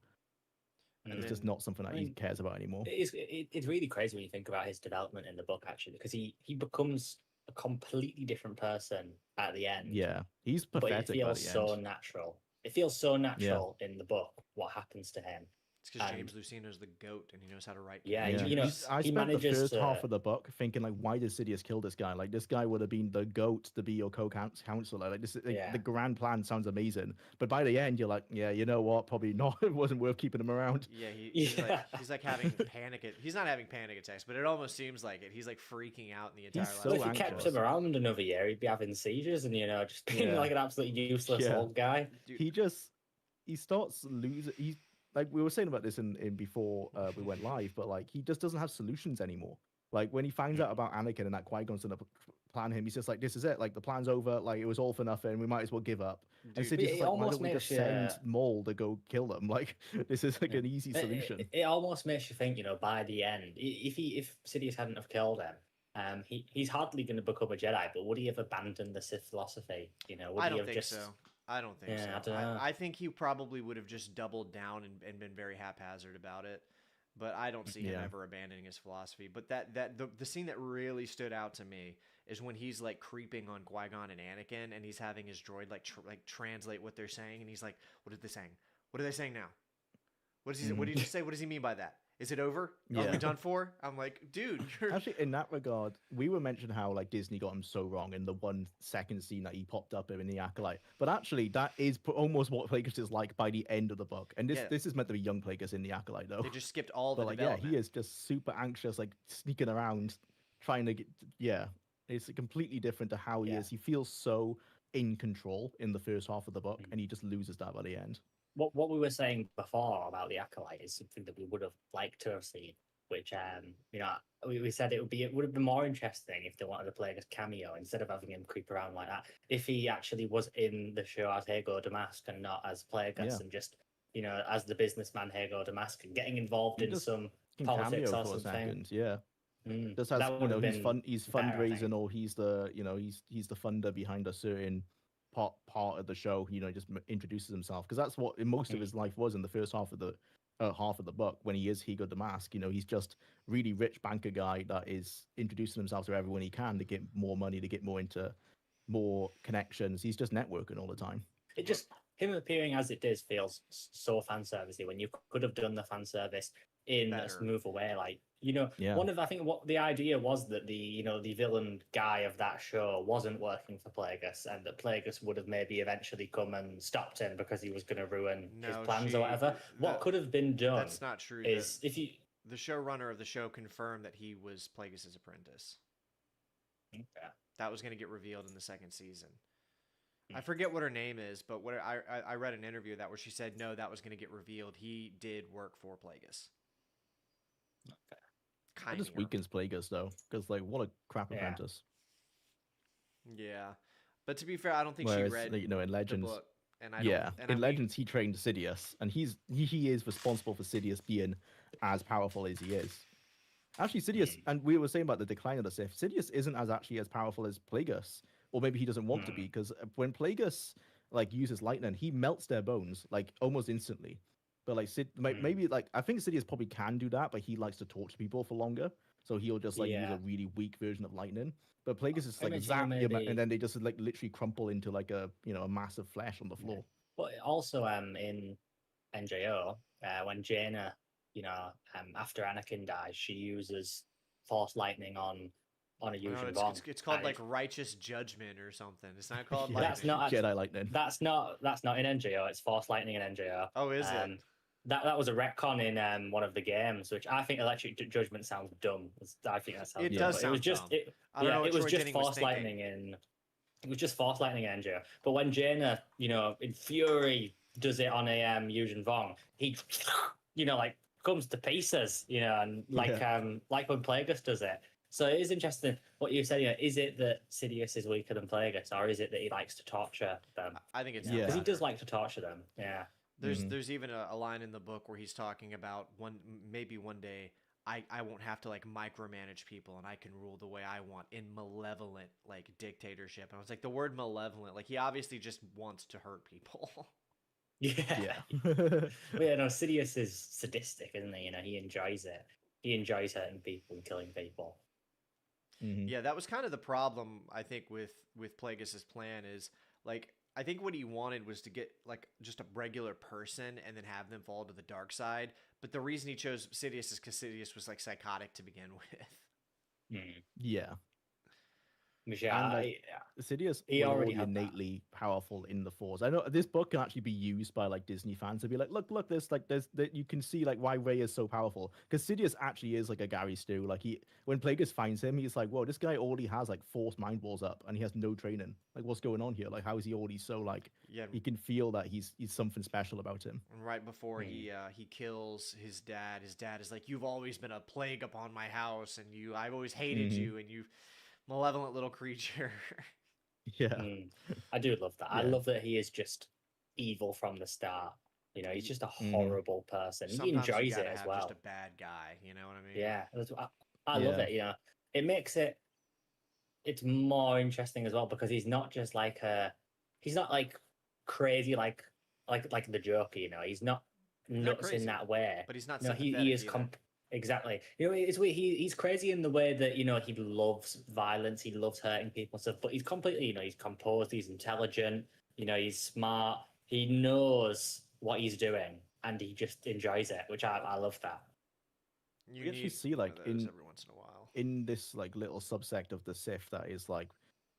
And It's then, just not something that he cares about anymore. It's really crazy when you think about his development in the book, actually, because he becomes a completely different person at the end. Yeah, he's but pathetic it feels by the so end. natural. It feels so natural in the book what happens to him. it's because James Luceno's the goat and he knows how to write. Yeah, characters. you know, I he spent the manages first half to- of the book thinking like, why did Sidious kill this guy? Like, this guy would have been the goat to be your co-counselor. Like, this, Yeah. the grand plan sounds amazing, but by the end, you're like, yeah, you know what? Probably not. It wasn't worth keeping him around. Yeah, he's Yeah. like having he's not having panic attacks, but it almost seems like it. He's like freaking out in the entire He's last so Well, if book. you kept anxious. him around another year, he'd be having seizures and just being Yeah. like an absolutely useless Yeah. old guy. Dude. He starts losing. He's like we were saying about this in before we went live, but like he just doesn't have solutions anymore. Like when he finds out about Anakin and that Qui-Gon's gonna plan him, he's just like, this is it. Like the plan's over. Like it was all for nothing. We might as well give up. And Dude, Sidious it is like, why almost don't we makes just send you- Maul to go kill them? Like this is like an easy solution. It almost makes you think, by the end, if Sidious hadn't have killed him, he's hardly going to become a Jedi. But would he have abandoned the Sith philosophy? Would I he don't have think just... so. I don't think Yeah, so. I don't know. I think he probably would have just doubled down and been very haphazard about it. But I don't see him Yeah. ever abandoning his philosophy. But the scene that really stood out to me is when he's like creeping on Qui-Gon and Anakin, and he's having his droid like translate what they're saying, and he's like, "What are they saying? What are they saying now? What did he just say? What does he mean by that? Is it over? Are we Yeah. done for?" I'm like, dude, you're... Actually, in that regard, we were mentioning how like Disney got him so wrong in the 1 second scene that he popped up in the Acolyte. But actually, that is almost what Plagueis is like by the end of the book. And this is meant to be young Plagueis in the Acolyte, though. they just skipped all the But like, development. he is just super anxious, like sneaking around, trying to get. Yeah, it's completely different to how he Yeah. is. He feels so in control in the first half of the book, and he just loses that by the end. What we were saying before about the Acolyte is something that we would have liked to have seen, which we said it would have been more interesting if they wanted to play as cameo instead of having him creep around like that. If he actually was in the show as Hago Damask and not as Plagueis and just as the businessman Hago Damask and getting involved He in just some Can politics cameo or for a something. second, yeah. Mm, Just as that would have been he's better, I fundraising think. or he's the he's the funder behind a certain part of the show. Just introduces himself because that's what most of his life was in the first half of the book when he is Higo Damask. He's just really rich banker guy that is introducing himself to everyone he can to get more money, to get more connections. He's just networking all the time. It just him appearing as it is feels so fan servicey when you could have done the fan service in Better. a smoother way. Like Yeah. I think what the idea was that the villain guy of that show wasn't working for Plagueis, and that Plagueis would have maybe eventually come and stopped him because he was going to ruin his No, plans or whatever. What that- could have been done That's not true. is if you. The showrunner of the show confirmed that he was Plagueis' apprentice. Okay. That was going to get revealed in the second season. I forget what her name is, but what I read an interview of that where she said no, that was going to get revealed. He did work for Plagueis. Okay. That Kind just weakens Plagueis though, because like what a crap Yeah. apprentice. Yeah, but to be fair, I don't think Whereas she read in the Legends, book, and I yeah, don't, and in I mean- Legends he trained Sidious, and he is responsible for Sidious being as powerful as he is. Actually, Sidious, and we were saying about the decline of the Sith. Sidious isn't actually as powerful as Plagueis, or maybe he doesn't want to be, because when Plagueis like uses lightning, he melts their bones like almost instantly. But like maybe like I think Sidious probably can do that, but he likes to torture people for longer, so he'll just like use Yeah. a really weak version of lightning. But Plagueis is like Imagine zap, maybe- and then they just like literally crumple into like a a massive flesh on the floor. But also in NJO, when Jaina, after Anakin dies, she uses Force Lightning on a no, Yuuzhan Vong. it's called and like righteous judgment or something. It's not called Yeah, like That's not Jedi lightning. That's not in NJO. It's Force Lightning in NJO. Oh, is it? That was a retcon in one of the games, which I think Electric Judgment sounds dumb. I think that sounds It dumb, does but sound it was just dumb. I don't know what it was Troy just Denning was Force thinking. Lightning in It was just Force Lightning Energy. But when Jaina, in fury does it on a Yuuzhan Vong, he, like comes to pieces, and like when Plagueis does it. So it is interesting what you said. Is it that Sidious is weaker than Plagueis, or is it that he likes to torture them? I think it's because he the does latter. like to torture them. Yeah. There's even a line in the book where he's talking about maybe one day I won't have to like micromanage people and I can rule the way I want in malevolent like dictatorship. And I was like, the word malevolent, like he obviously just wants to hurt people. Yeah. Yeah. But yeah, no, Sidious is sadistic, isn't he? He enjoys it. He enjoys hurting people and killing people. Yeah, that was kind of the problem I think with Plagueis's plan is like I think what he wanted was to get like just a regular person and then have them fall to the dark side. But the reason he chose Sidious is because Sidious was like psychotic to begin with. Yeah. Which, And like Sidious he was already already had that. innately powerful in the Force. I know this book can actually be used by like Disney fans to be like, look, there's that you can see like why Rey is so powerful because Sidious actually is like a Gary Stu. Like when Plagueis finds him, he's like, whoa, this guy already has like Force mind balls up and he has no training. Like what's going on here? Like how is he already so like Yeah, you can feel that he's something special about him. and right before he kills his dad is like, "You've always been a plague upon my house, and I've always hated you, and you malevolent little creature." Yeah. I do love that. I Yeah. love that he is just evil from the start. He's just a horrible person. He Sometimes you enjoys gotta it as have well. just a bad guy. You know what I mean? Yeah, I love it. It makes it's more interesting as well because he's not just like he's not like crazy like the Joker. He's not nuts in crazy, that way. but he's not No, he sympathetic is either. exactly. It's weird. He's crazy in the way that he loves violence. He loves hurting people and stuff. But he's completely he's composed. He's intelligent. He's smart. He knows what he's doing, and he just enjoys it, which I love that. You We actually need see one like of those every once in a while. in this like little subsect of the Sith that is like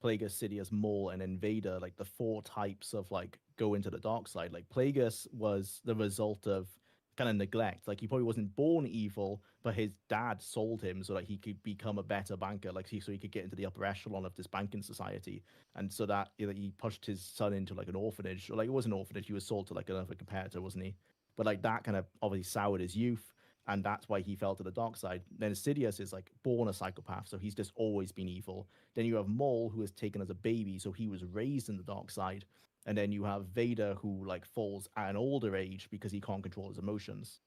Plagueis, Sidious, Maul, and Invader, like the four types of like go into the dark side. Like Plagueis was the result of kind of neglect. Like he probably wasn't born evil, but his dad sold him so that he could become a better banker. Like so he could get into the upper echelon of this banking society, and so that he pushed his son into like an orphanage. Or like it was an orphanage. He was sold to like another competitor, wasn't he? But like that kind of obviously soured his youth and that's why he fell to the dark side. Then Sidious is like born a psychopath, so he's just always been evil. Then you have Maul, who was taken as a baby, so he was raised in the dark side. And then you have Vader, who like falls at an older age because he can't control his emotions.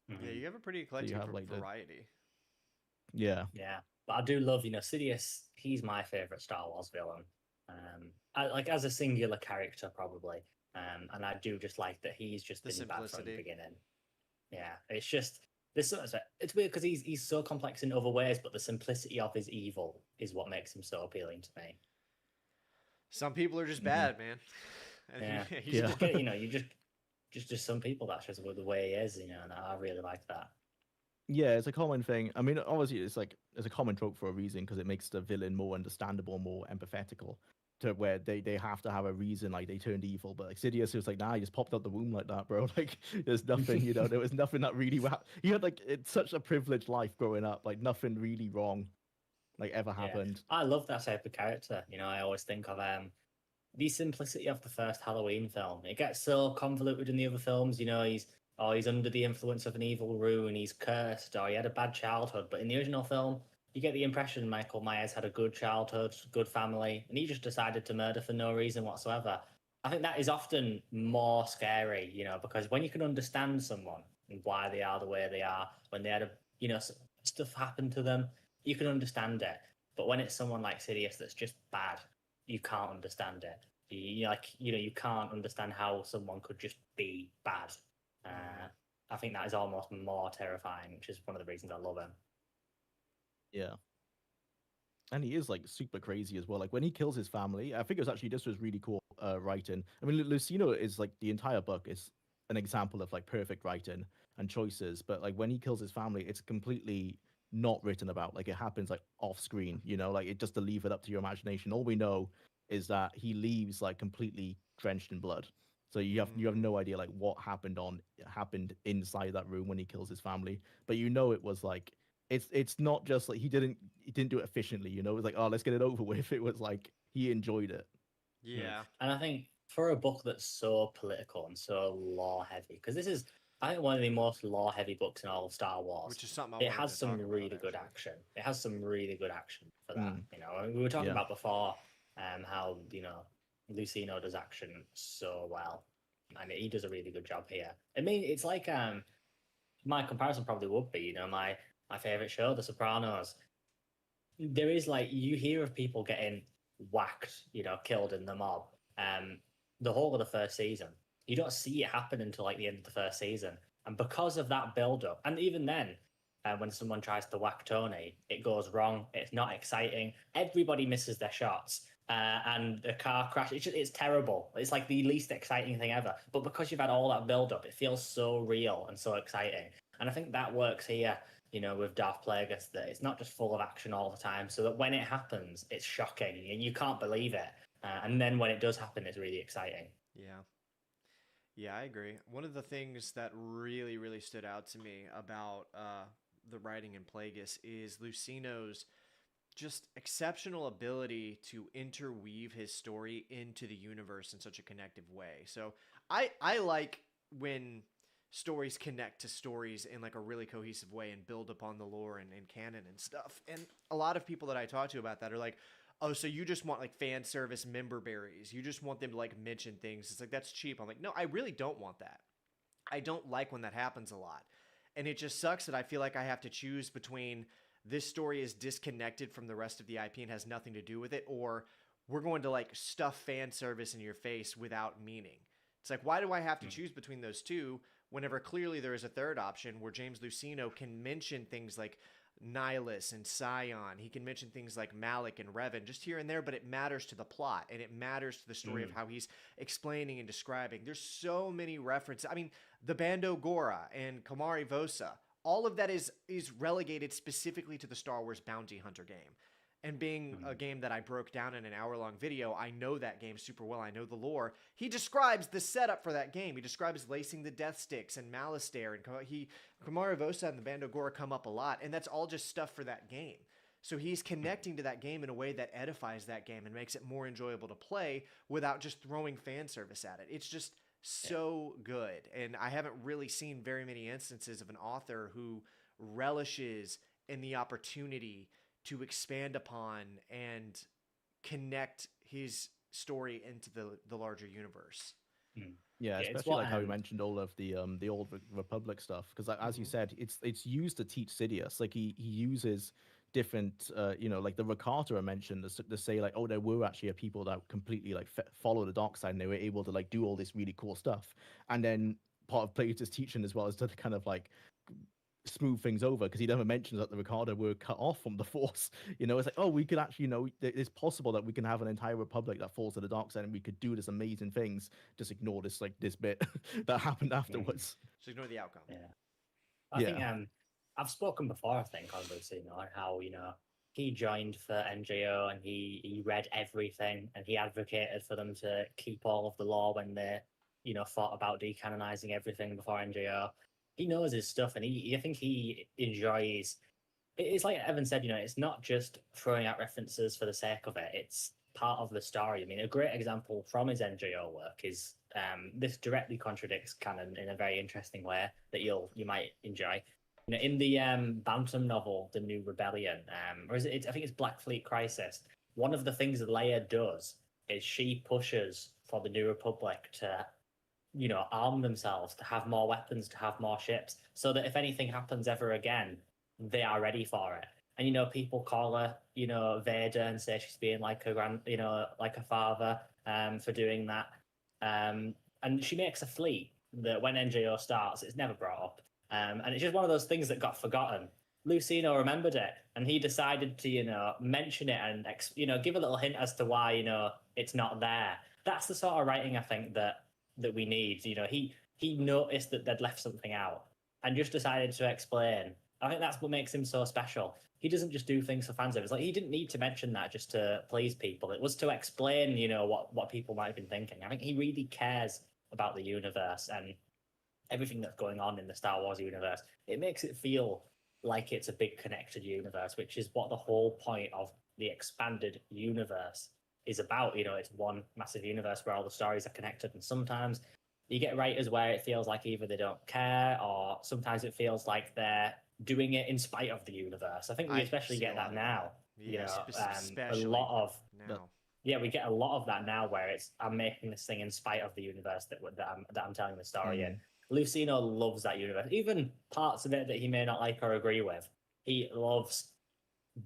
Yeah, you have a pretty So you eclectic have like variety. Yeah. But I do love Sidious. He's my favorite Star Wars villain. I like as a singular character probably. And I do just like that he's just been bad from the beginning. Yeah, it's just it's weird because he's so complex in other ways, but the simplicity of his evil is what makes him so appealing to me. Some people are just bad, man. And Yeah. just some people that's just the way he is, and I really like that. Yeah, it's a common thing. I mean, obviously, it's a common trope for a reason because it makes the villain more understandable, more empathetical. To where they have to have a reason, like they turned evil, but like Sidious was like, nah, he just popped out the womb like that, bro. Like there's nothing, there was nothing that really he had like it's such a privileged life growing up, like nothing really wrong, like ever happened. I love that type of character. I always think of the simplicity of the first Halloween film. It gets so convoluted in the other films. He's under the influence of an evil rune, he's cursed, or he had a bad childhood. But in the original film, you get the impression Michael Myers had a good childhood, good family, and he just decided to murder for no reason whatsoever. I think that is often more scary, because when you can understand someone and why they are the way they are, when they had stuff happen to them, you can understand it. But when it's someone like Sidious that's just bad, you can't understand it. You can't understand how someone could just be bad. I think that is almost more terrifying, which is one of the reasons I love him. Yeah. And he is like super crazy as well. Like when he kills his family, I think it was actually this was really cool writing. I mean, Lucino is like the entire book is an example of like perfect writing and choices. But like when he kills his family, it's completely not written about. Like it happens like off screen, like it just to leave it up to your imagination. All we know is that he leaves like completely drenched in blood. So you have no idea like what happened inside that room when he kills his family. But it was like it's not just like he didn't do it efficiently, you know. It was like, oh, let's get it over with. It was like he enjoyed it. Yeah. And I think for a book that's so political and so lore heavy, because this is, I think, one of the most lore heavy books in all of Star Wars. Which is something I It wanted has to some talk about, really good actually. action. It has some really good action for that. Mm. You know, I mean, we were talking Yeah. about before how, you know, Lucino does action so well. And he does a really good job here. I mean, it's like my comparison probably would be, you know, my favorite show, The Sopranos. There is like, you hear of people getting whacked, you know, killed in the mob. The whole of the first season, you don't see it happen until like the end of the first season, and because of that build up, and even then, when someone tries to whack Tony, it goes wrong. It's not exciting. Everybody misses their shots. And the car crash. It's terrible. It's like the least exciting thing ever. But because you've had all that build up, it feels so real and so exciting. And I think that works here, you know, with Darth Plagueis, that it's not just full of action all the time, so that when it happens, it's shocking and you can't believe it. And then when it does happen, it's really exciting. Yeah. Yeah, I agree. One of the things that really, really stood out to me about the writing in Plagueis is Lucino's just exceptional ability to interweave his story into the universe in such a connective way. So I like when stories connect to stories in like a really cohesive way and build upon the lore and canon and stuff. And a lot of people that I talk to about that are like, oh, so you just want like fan service member berries. You just want them to like mention things. It's like, that's cheap. I'm like, no, I really don't want that. I don't like when that happens a lot. And it just sucks that I feel like I have to choose between this story is disconnected from the rest of the IP and has nothing to do with it, or we're going to like stuff fan service in your face without meaning. It's like, why do I have to choose between those two whenever clearly there is a third option where James Lucino can mention things like Nihilus and Scion. He can mention things like Malik and Revan just here and there, but it matters to the plot and it matters to the story of how he's explaining and describing. There's so many references. I mean, the Bando Gora and Kamari Vosa, all of that is relegated specifically to the Star Wars Bounty Hunter game. And being a game that I broke down in an hour-long video, I know that game super well. I know the lore. He describes the setup for that game. He describes lacing the Death Sticks and Malastare, and Kamari Vosa and the Bando Gora come up a lot, and that's all just stuff for that game. So he's connecting to that game in a way that edifies that game and makes it more enjoyable to play without just throwing fan service at it. It's just so good. And I haven't really seen very many instances of an author who relishes in the opportunity to expand upon and connect his story into the larger universe. Yeah, especially like how you mentioned all of the old Republic stuff, because as you said, it's used to teach Sidious. Like he uses different you know, like the Rakata I mentioned to say like, oh, there were actually people that completely like follow the dark side and they were able to like do all this really cool stuff. And then part of Plagueis' teaching as well is to kind of like smooth things over, because he never mentions that the Ricardo were cut off from the Force. You know, it's like, oh, we could actually, you know, it's possible that we can have an entire republic that falls to the dark side and we could do this amazing things. Just ignore this, like this bit that happened afterwards. So ignore the outcome. Yeah, I think I've spoken before, I think, on Lucino, on how, you know, he joined for NGO and he read everything and he advocated for them to keep all of the lore when they, you know, thought about decanonizing everything before NGO. He knows his stuff, and I think he enjoys. It's like Evan said, you know, it's not just throwing out references for the sake of it. It's part of the story. I mean, a great example from his NGO work is this directly contradicts canon in a very interesting way that you might enjoy. You know, in the Bantam novel, The New Rebellion, or is it? I think it's Black Fleet Crisis. One of the things that Leia does is she pushes for the New Republic to, you know, arm themselves, to have more weapons, to have more ships, so that if anything happens ever again, they are ready for it. And, you know, people call her, you know, Vader and say she's being like a you know, like a father for doing that. And she makes a fleet that when NGO starts, it's never brought up. And it's just one of those things that got forgotten. Lucino remembered it, and he decided to, you know, mention it and, you know, give a little hint as to why, you know, it's not there. That's the sort of writing I think that we need. You know, he noticed that they'd left something out and just decided to explain. I think that's what makes him so special. He doesn't just do things for fan service. Like, he didn't need to mention that just to please people. It was to explain, you know, what people might have been thinking. I think he really cares about the universe and everything that's going on in the Star Wars universe. It makes it feel like it's a big connected universe, which is what the whole point of the expanded universe is about. It's one massive universe where all the stories are connected, and sometimes you get writers where it feels like either they don't care, or sometimes it feels like they're doing it in spite of the universe. I think we especially get that now. Yeah, A especially lot of now. Yeah, we get a lot of that now, where it's I'm making this thing in spite of the universe that I'm telling the story in. Lucino loves that universe, even parts of it that he may not like or agree with. He loves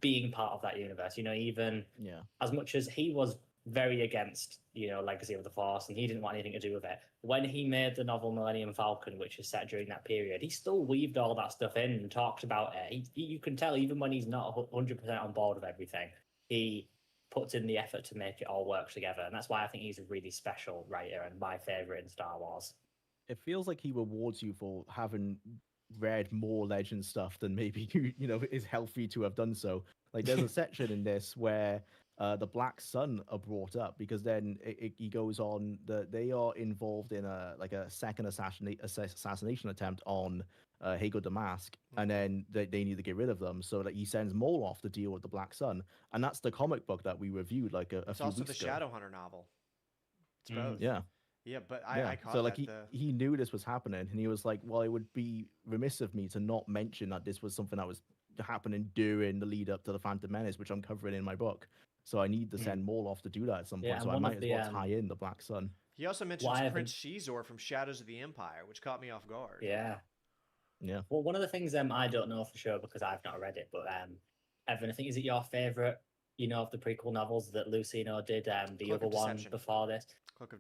being part of that universe. Even as much as he was very against, Legacy of the Force, and he didn't want anything to do with it. When he made the novel Millennium Falcon, which is set during that period, he still weaved all that stuff in and talked about it. You can tell, even when he's not 100% on board with everything, he puts in the effort to make it all work together. And that's why I think he's a really special writer and my favorite in Star Wars. It feels like he rewards you for having read more Legend stuff than maybe is healthy to have done so. Like there's a section in this where the Black Sun are brought up, because then he goes on that they are involved in a second assassination attempt on Hago Damask, and then they need to get rid of them. So that he sends Maul off to deal with the Black Sun, and that's the comic book that we reviewed like a few weeks ago. It's also the Shadowhunter novel. It's both. Yeah. Yeah, but I caught so like that. he knew this was happening, and he was like, well, it would be remiss of me to not mention that this was something that was happening during the lead up to the Phantom Menace, which I'm covering in my book. So I need to send Maul off to do that at some point. So I might as well tie in the Black Sun. He also mentions Prince Shizor from Shadows of the Empire, which caught me off guard. Yeah. Well, one of the things I don't know for sure because I've not read it, but Evan, I think, is it your favorite, of the prequel novels that Lucino did, the other one before this?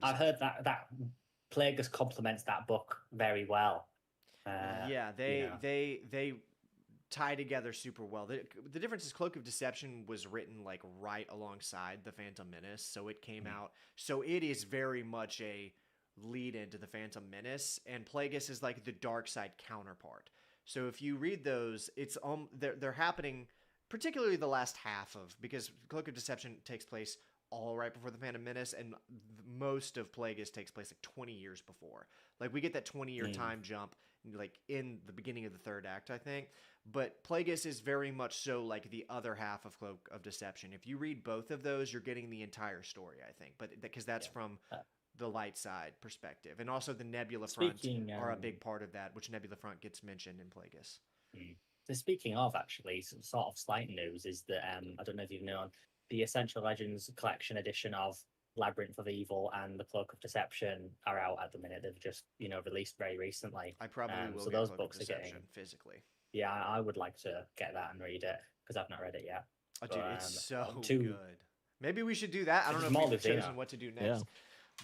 I've heard that Plagueis complements that book very well. They tie together super well. The difference is Cloak of Deception was written like right alongside the Phantom Menace, so it came out. So it is very much a lead into the Phantom Menace, and Plagueis is like the dark side counterpart. So if you read those, it's they're happening, particularly the last half of, because Cloak of Deception takes place all right before the Phantom Menace, and most of Plagueis takes place like 20 years before. Like we get that 20-year time jump like in the beginning of the third act, I think. But Plagueis is very much so like the other half of Cloak of Deception. If you read both of those, you're getting the entire story, I think. But because that's from the light side perspective, and also the Nebula Front are a big part of that, which Nebula Front gets mentioned in Plagueis. So speaking of, actually, some sort of slight news is that I don't know if you've known, the Essential Legends collection edition of Labyrinth of Evil and the Cloak of Deception are out at the minute. They've just released very recently. I probably will. So get those Cloak books of are getting physically. Yeah, I would like to get that and read it because I've not read it yet. Oh, dude, it's so good. Maybe we should do that. I don't know if we've chosen what to do next,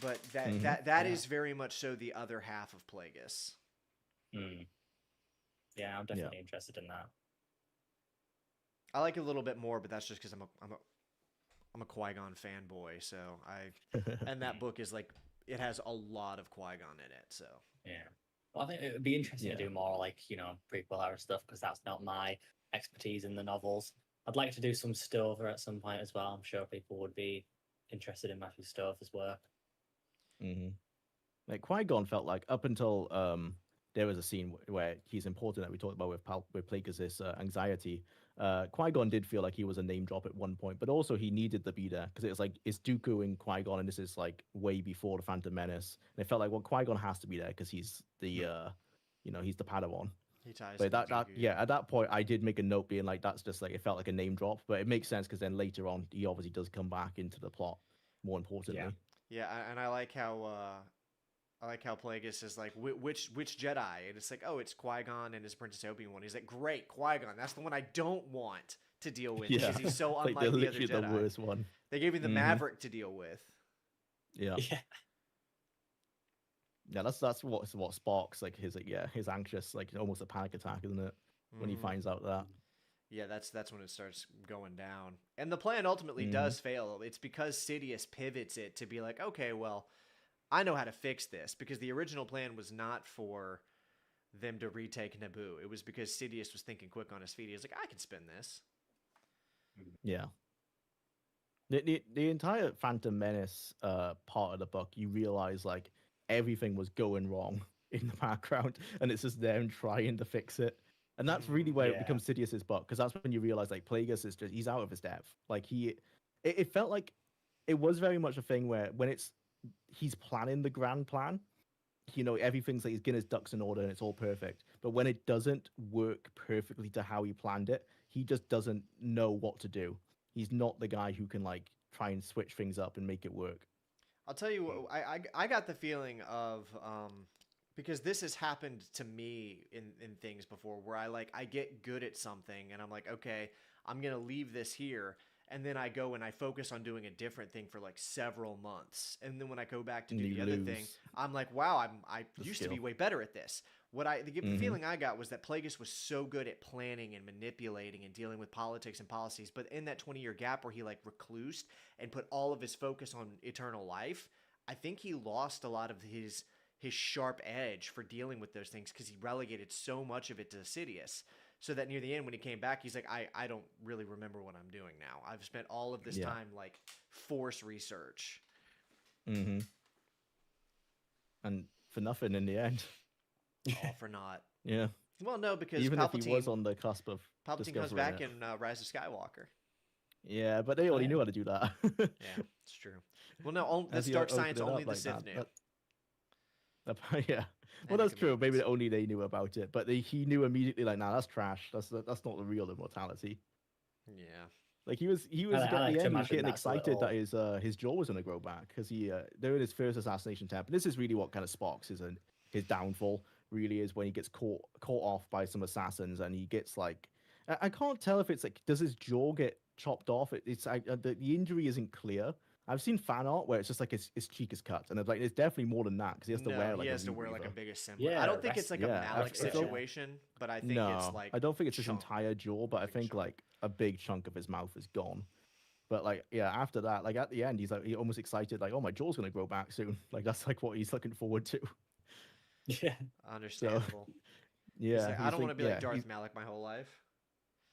but that is very much so the other half of Plagueis. Yeah, I'm definitely interested in that. I like it a little bit more, but that's just because I'm a Qui-Gon fanboy. So and that book is like, it has a lot of Qui-Gon in it. So well, I think it would be interesting to do more like prequel era stuff because that's not my expertise in the novels. I'd like to do some Stover at some point as well. I'm sure people would be interested in Matthew Stover's work. Like Qui-Gon felt like up until there was a scene where he's important that we talked about with Plagueis' anxiety. Qui-Gon did feel like he was a name drop at one point, but also he needed to be there because it was like it's Dooku and Qui-Gon, and this is like way before the Phantom Menace. And it felt like, well, Qui-Gon has to be there because he's the he's the Padawan. He ties. But at that point, I did make a note being like, that's just like, it felt like a name drop, but it makes sense because then later on he obviously does come back into the plot. More importantly, and I like how Plagueis is like, which Jedi? And it's like, oh, it's Qui-Gon and his Princess Obi-Wan. He's like, great, Qui-Gon. That's the one I don't want to deal with because he's so unlike like the other Jedi. The worst one. They gave me the Maverick to deal with. Yeah, that's what sparks like his anxious, like almost a panic attack, isn't it? When he finds out that. Yeah, that's when it starts going down. And the plan ultimately does fail. It's because Sidious pivots it to be like, okay, well, I know how to fix this, because the original plan was not for them to retake Naboo. It was because Sidious was thinking quick on his feet. He was like, I can spin this. Yeah. The entire Phantom Menace part of the book, you realize like everything was going wrong in the background, and it's just them trying to fix it. And that's really where it Yeah. becomes Sidious's book, because that's when you realize like Plagueis is just he's out of his depth. Like it felt like it was very much a thing where when he's planning the grand plan, everything's like he's getting his ducks in order and it's all perfect. But when it doesn't work perfectly to how he planned it, he just doesn't know what to do. He's not the guy who can like try and switch things up and make it work. I'll tell you what, I got the feeling of because this has happened to me in things before where I get good at something and I'm like, okay, I'm gonna leave this here, and then I go and I focus on doing a different thing for like several months, and then when I go back to do the other thing, I'm like, wow, I used to be way better at this. The feeling I got was that Plagueis was so good at planning and manipulating and dealing with politics and policies, but in that 20-year gap where he like reclused and put all of his focus on eternal life, I think he lost a lot of his sharp edge for dealing with those things because he relegated so much of it to Sidious. So that near the end, when he came back, he's like, I don't really remember what I'm doing now. I've spent all of this time like force research. Mm-hmm. And for nothing in the end. All for naught. Yeah. Well, no, because even Palpatine, if he was on the cusp of Palpatine comes back in Rise of Skywalker. Yeah, but they already knew how to do that. Yeah, it's true. Well, no, this dark science only the Sith knew. Yeah. Well, that's true. Maybe only they knew about it, but he knew immediately. Like, nah, that's trash. That's not the real immortality. Yeah. Like he was at the end, he was getting excited that his jaw was going to grow back because they're in his first assassination attempt. And this is really what kind of sparks his downfall. Really is when he gets caught off by some assassins and he gets like I can't tell if it's like does his jaw get chopped off? It's like the injury isn't clear. I've seen fan art where it's just like his cheek is cut, and it's definitely more than that because he has to wear like a big assembly. Yeah, I don't think it's like a Malik situation, but I think it's like I don't think it's his entire jaw, but I think like a big chunk of his mouth is gone. But like after that, like at the end, he's almost excited, like, oh, my jaw's gonna grow back soon. Like that's like what he's looking forward to. Yeah, understandable. So, yeah, like, I don't want to be like Darth Malik my whole life.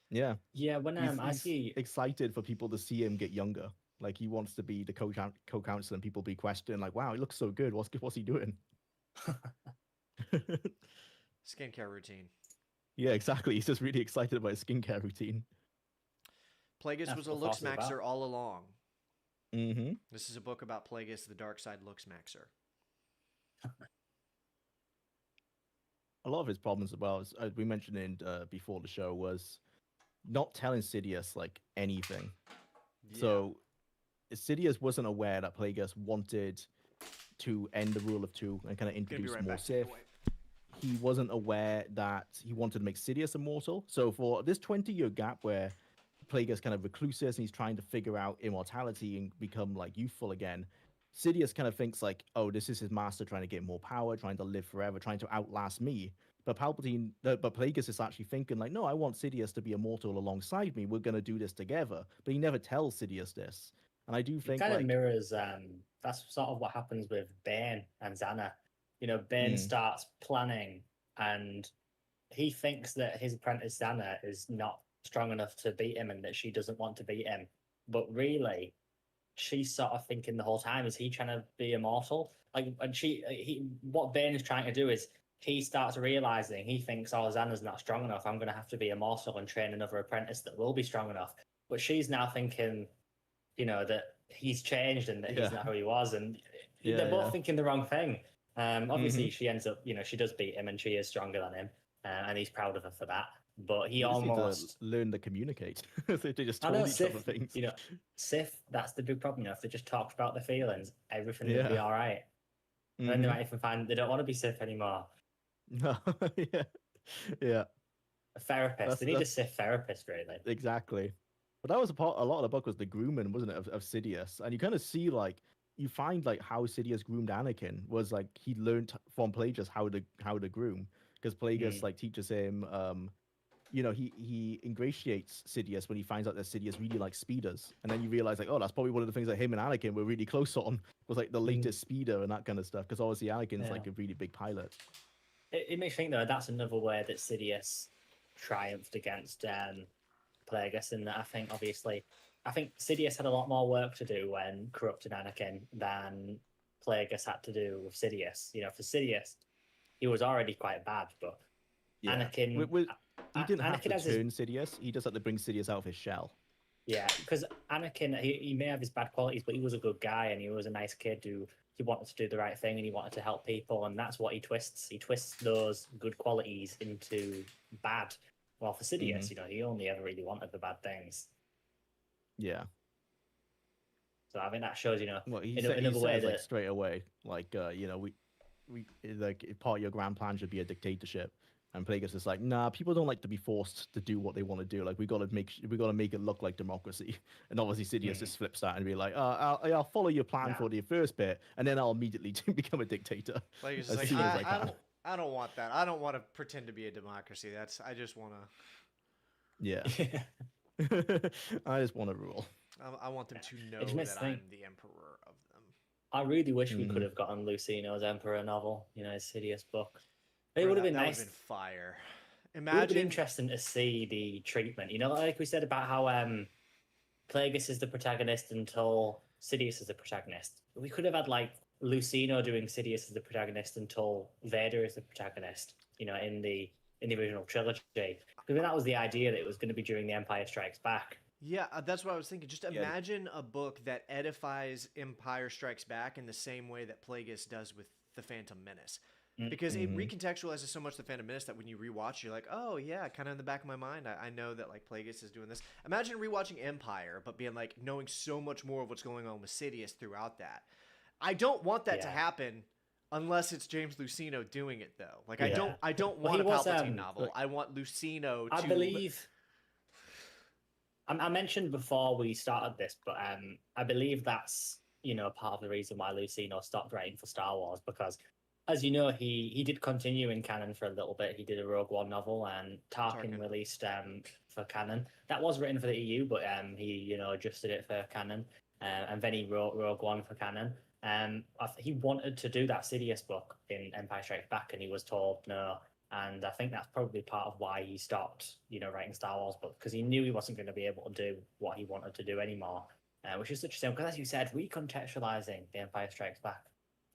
Yeah, yeah. When I see excited for people to see him get younger. Like he wants to be the co-counselor and people be questioning like, wow, he looks so good. What's he doing? Skincare routine. Yeah, exactly. He's just really excited about his skincare routine. Plagueis was a looks maxer all along. Mm-hmm. This is a book about Plagueis, the dark side looks maxer. A lot of his problems, as well, as we mentioned in before the show, was not telling Sidious like anything. Yeah. So Sidious wasn't aware that Plagueis wanted to end the rule of two and kind of introduce more Sith. He wasn't aware that he wanted to make Sidious immortal. So for this 20-year gap where Plagueis kind of recluses and he's trying to figure out immortality and become like youthful again, Sidious kind of thinks like, oh, this is his master trying to get more power, trying to live forever, trying to outlast me. But Plagueis is actually thinking like, no, I want Sidious to be immortal alongside me. We're going to do this together. But he never tells Sidious this. And I do think it kind of mirrors, that's sort of what happens with Bane and Xana. Bane starts planning and he thinks that his apprentice Xana is not strong enough to beat him and that she doesn't want to beat him. But really, she's sort of thinking the whole time, is he trying to be immortal? Like, and what Bane is trying to do is he starts realizing, he thinks, oh, Xana's not strong enough. I'm going to have to be immortal and train another apprentice that will be strong enough. But she's now thinking, that he's changed and that he's not who he was. And they're both thinking the wrong thing. Obviously, she ends up, she does beat him and she is stronger than him. And he's proud of her for that. But he almost learn to communicate. So they just told each other things. Sith, that's the big problem. If they just talked about their feelings, everything would be all right. And then they might even find they don't want to be Sith anymore. No, yeah. A therapist. They need a Sith therapist, really. Exactly. But that was a lot of the book was the grooming, wasn't it, of Sidious? And you kind of see like you find like how Sidious groomed Anakin was like he learned from Plagueis how to groom, because Plagueis like teaches him he ingratiates Sidious when he finds out that Sidious really likes speeders, and then you realize like, oh, that's probably one of the things that him and Anakin were really close on, was like the latest speeder and that kind of stuff, because obviously Anakin's like a really big pilot. It makes me think though that's another way that Sidious triumphed against Plagueis, in that I think Sidious had a lot more work to do when corrupting Anakin than Plagueis had to do with Sidious. For Sidious, he was already quite bad, but Yeah. Anakin. He didn't have Anakin to has his turn Sidious. He just had to bring Sidious out of his shell. Yeah, because Anakin, he may have his bad qualities, but he was a good guy and he was a nice kid who he wanted to do the right thing and he wanted to help people, and that's what he twists. He twists those good qualities into bad. Well, for Sidious, he only ever really wanted the bad things. Yeah. So I mean, that shows, Well, he in said, another way like that straight away, like we like part of your grand plan should be a dictatorship. And Plagueis is like, nah, people don't like to be forced to do what they want to do. Like we gotta make it look like democracy. And obviously Sidious just flips that and be like, I'll follow your plan for the first bit, and then I'll immediately become a dictator. Plagueis is like, I don't want that. I don't want to pretend to be a democracy. I just want to. Yeah. I just want to rule. I want them to know that I'm the emperor of them. I really wish we could have gotten Lucino's Emperor novel, his Sidious book. It would have been nice. That would have been fire. It would have been interesting to see the treatment. Like we said about how Plagueis is the protagonist until Sidious is the protagonist. We could have had like Lucino doing Sidious as the protagonist until Vader is the protagonist. In the original trilogy. Because that was the idea, that it was going to be during The Empire Strikes Back. Yeah, that's what I was thinking. Just imagine a book that edifies Empire Strikes Back in the same way that Plagueis does with The Phantom Menace. Because it recontextualizes so much The Phantom Menace that when you rewatch, you're like, oh yeah, kind of in the back of my mind, I know that like Plagueis is doing this. Imagine rewatching Empire, but being like knowing so much more of what's going on with Sidious throughout that. I don't want that to happen unless it's James Lucino doing it though. Like I don't want a Palpatine novel. I want Lucino to. I believe. I mentioned before we started this, but I believe that's part of the reason why Lucino stopped writing for Star Wars, because, as you know, he did continue in canon for a little bit. He did a Rogue One novel, and Tarkin released for canon. That was written for the EU, but he adjusted it for canon, and then he wrote Rogue One for canon. He wanted to do that Sidious book in Empire Strikes Back, and he was told no. And I think that's probably part of why he stopped, writing Star Wars books, because he knew he wasn't going to be able to do what he wanted to do anymore, which is such a shame. Because as you said, recontextualizing The Empire Strikes Back,